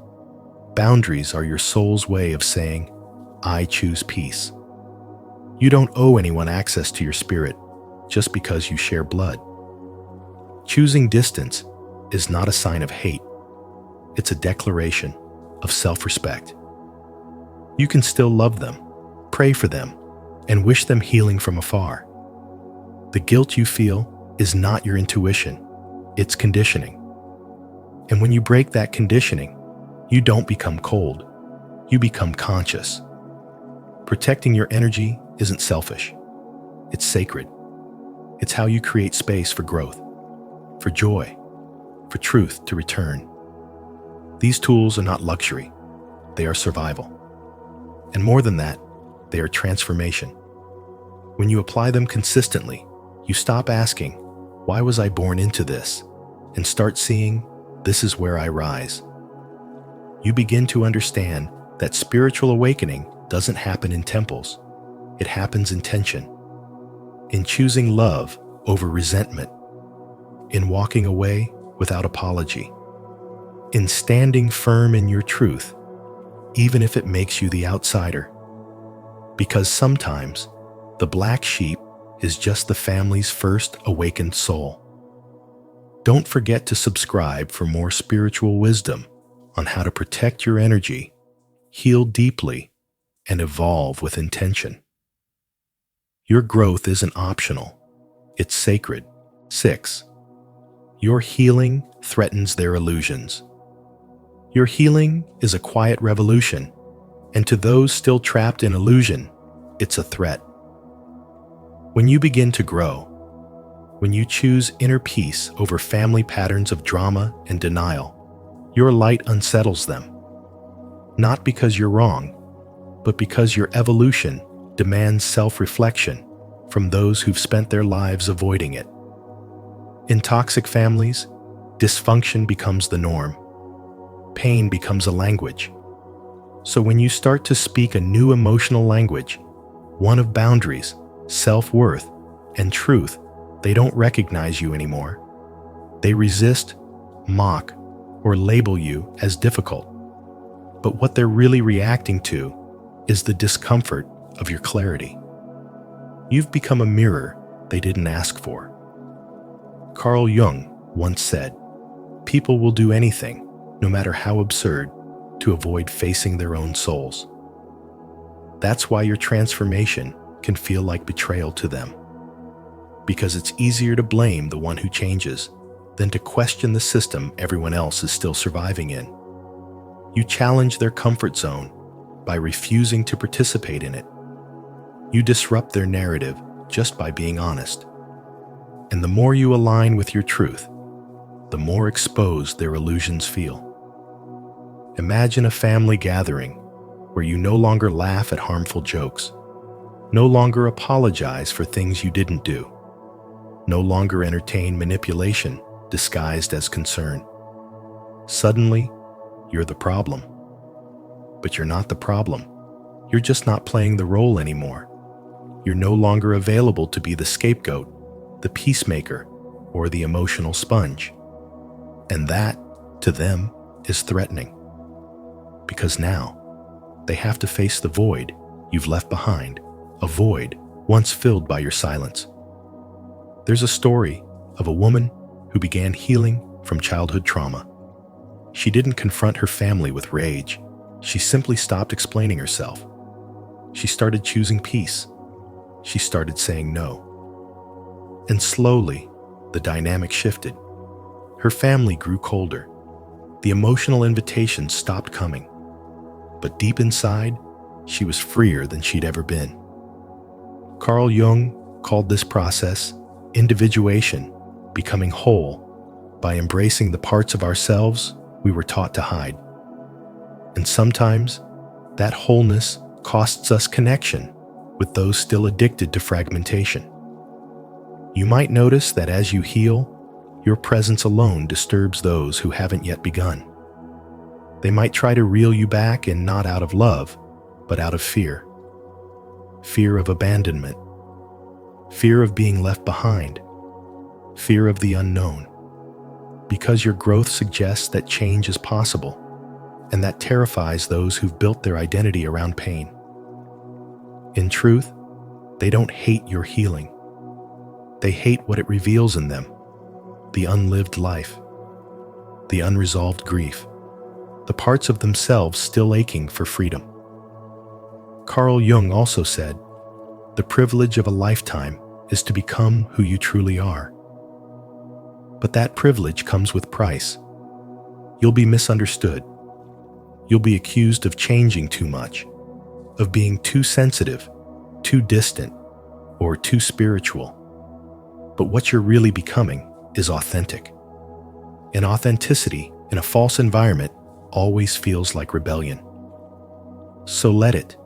[SPEAKER 1] boundaries are your soul's way of saying, I choose peace. You don't owe anyone access to your spirit just because you share blood. Choosing distance is not a sign of hate. It's a declaration of self-respect. You can still love them, pray for them, and wish them healing from afar. The guilt you feel is not your intuition, it's conditioning. And when you break that conditioning, you don't become cold, you become conscious. Protecting your energy isn't selfish, it's sacred. It's how you create space for growth, for joy, for truth to return. These tools are not luxury, they are survival. And more than that, they are transformation. When you apply them consistently, you stop asking, why was I born into this? And start seeing, this is where I rise. You begin to understand that spiritual awakening doesn't happen in temples. It happens in tension, in choosing love over resentment, in walking away without apology, in standing firm in your truth, even if it makes you the outsider. Because sometimes the black sheep is just the family's first awakened soul. Don't forget to subscribe for more spiritual wisdom on how to protect your energy, heal deeply, and evolve with intention. Your growth isn't optional, it's sacred. 6. Your healing threatens their illusions. Your healing is a quiet revolution, and to those still trapped in illusion, it's a threat. When you begin to grow, when you choose inner peace over family patterns of drama and denial, your light unsettles them. Not because you're wrong, but because your evolution demands self-reflection from those who've spent their lives avoiding it. In toxic families, dysfunction becomes the norm. Pain becomes a language. So when you start to speak a new emotional language, one of boundaries, self-worth, and truth, they don't recognize you anymore. They resist, mock, or label you as difficult. But what they're really reacting to is the discomfort of your clarity. You've become a mirror they didn't ask for. Carl Jung once said, "People will do anything, no matter how absurd, to avoid facing their own souls." That's why your transformation can feel like betrayal to them. Because it's easier to blame the one who changes than to question the system everyone else is still surviving in. You challenge their comfort zone by refusing to participate in it. You disrupt their narrative just by being honest. And the more you align with your truth, the more exposed their illusions feel. Imagine a family gathering where you no longer laugh at harmful jokes, no longer apologize for things you didn't do, no longer entertain manipulation disguised as concern. Suddenly, you're the problem. But you're not the problem. You're just not playing the role anymore. You're no longer available to be the scapegoat, the peacemaker, or the emotional sponge. And that, to them, is threatening. Because now, they have to face the void you've left behind, a void once filled by your silence. There's a story of a woman who began healing from childhood trauma. She didn't confront her family with rage. She simply stopped explaining herself. She started choosing peace. She started saying no. And slowly, the dynamic shifted. Her family grew colder. The emotional invitations stopped coming. But deep inside, she was freer than she'd ever been. Carl Jung called this process individuation, becoming whole by embracing the parts of ourselves we were taught to hide. And sometimes, that wholeness costs us connection with those still addicted to fragmentation. You might notice that as you heal, your presence alone disturbs those who haven't yet begun. They might try to reel you back, and not out of love, but out of fear. Fear of abandonment. Fear of being left behind. Fear of the unknown. Because your growth suggests that change is possible, and that terrifies those who've built their identity around pain. In truth, they don't hate your healing. They hate what it reveals in them: the unlived life, the unresolved grief, the parts of themselves still aching for freedom. Carl Jung also said, "The privilege of a lifetime is to become who you truly are." But that privilege comes with price. You'll be misunderstood. You'll be accused of changing too much, of being too sensitive, too distant, or too spiritual. But what you're really becoming is authentic. And authenticity in a false environment always feels like rebellion. So let it.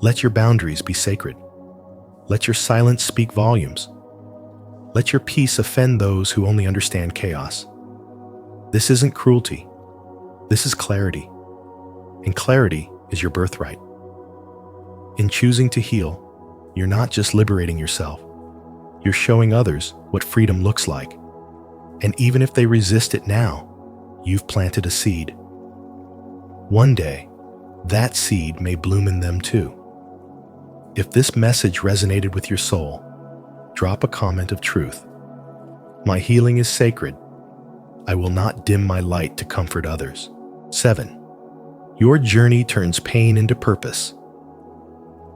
[SPEAKER 1] Let your boundaries be sacred. Let your silence speak volumes. Let your peace offend those who only understand chaos. This isn't cruelty. This is clarity. And clarity is your birthright. In choosing to heal, you're not just liberating yourself. You're showing others what freedom looks like. And even if they resist it now, you've planted a seed. One day, that seed may bloom in them too. If this message resonated with your soul, drop a comment of truth. My healing is sacred. I will not dim my light to comfort others. 7. Your journey turns pain into purpose.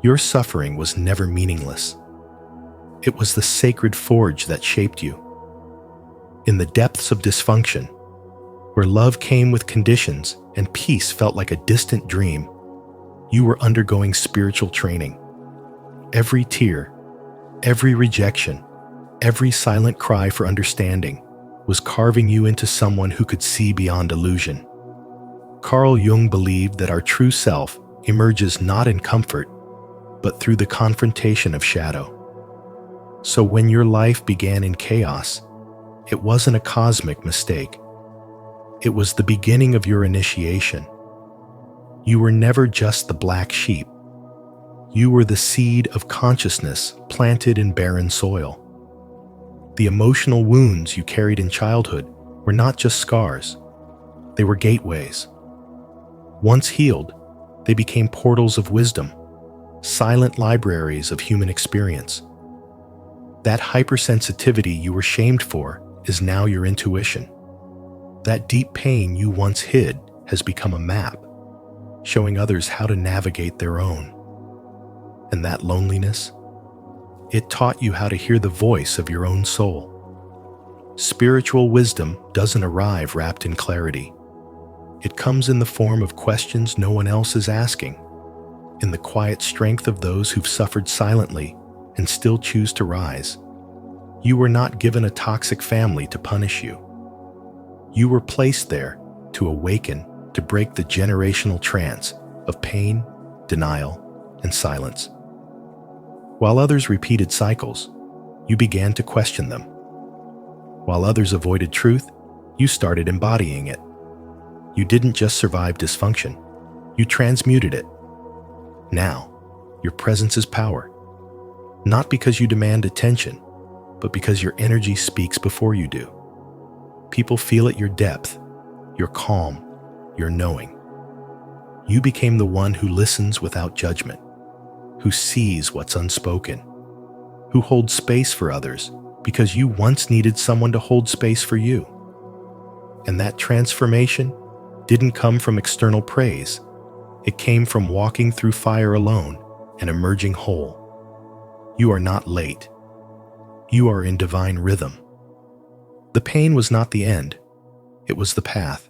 [SPEAKER 1] Your suffering was never meaningless. It was the sacred forge that shaped you. In the depths of dysfunction, where love came with conditions and peace felt like a distant dream, you were undergoing spiritual training. Every tear, every rejection, every silent cry for understanding was carving you into someone who could see beyond illusion. Carl Jung believed that our true self emerges not in comfort, but through the confrontation of shadow. So when your life began in chaos, it wasn't a cosmic mistake. It was the beginning of your initiation. You were never just the black sheep. You were the seed of consciousness planted in barren soil. The emotional wounds you carried in childhood were not just scars. They were gateways. Once healed, they became portals of wisdom, silent libraries of human experience. That hypersensitivity you were shamed for is now your intuition. That deep pain you once hid has become a map, showing others how to navigate their own. And that loneliness? It taught you how to hear the voice of your own soul. Spiritual wisdom doesn't arrive wrapped in clarity. It comes in the form of questions no one else is asking, in the quiet strength of those who've suffered silently and still choose to rise. You were not given a toxic family to punish you. You were placed there to awaken, to break the generational trance of pain, denial, and silence. While others repeated cycles, you began to question them. While others avoided truth, you started embodying it. You didn't just survive dysfunction, you transmuted it. Now, your presence is power. Not because you demand attention, but because your energy speaks before you do. People feel at your depth, your calm, your knowing. You became the one who listens without judgment, who sees what's unspoken, who holds space for others because you once needed someone to hold space for you. And that transformation didn't come from external praise. It came from walking through fire alone and emerging whole. You are not late. You are in divine rhythm. The pain was not the end. It was the path.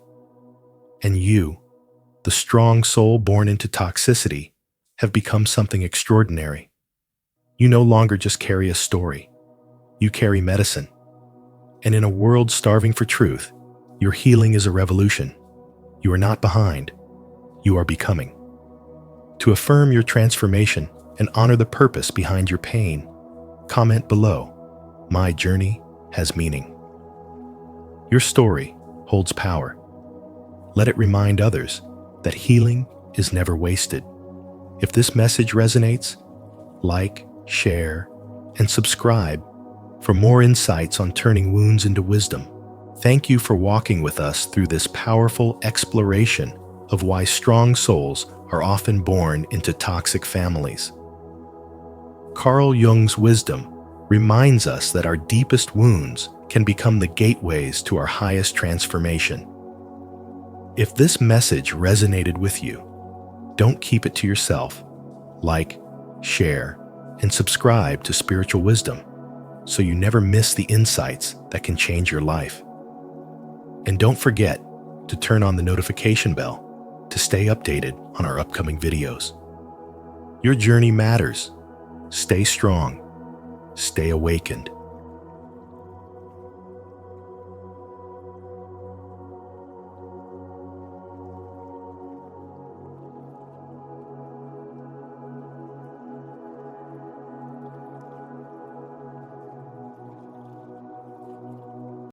[SPEAKER 1] And you, the strong soul born into toxicity, have become something extraordinary. You no longer just carry a story. You carry medicine. And in a world starving for truth, your healing is a revolution. You are not behind. You are becoming. To affirm your transformation and honor the purpose behind your pain, comment below. My journey has meaning. Your story holds power. Let it remind others that healing is never wasted. If this message resonates, like, share, and subscribe for more insights on turning wounds into wisdom. Thank you for walking with us through this powerful exploration of why strong souls are often born into toxic families. Carl Jung's wisdom reminds us that our deepest wounds can become the gateways to our highest transformation. If this message resonated with you, don't keep it to yourself. Like, share, and subscribe to Spiritual Wisdom so you never miss the insights that can change your life. And don't forget to turn on the notification bell to stay updated on our upcoming videos. Your journey matters. Stay strong. Stay awakened.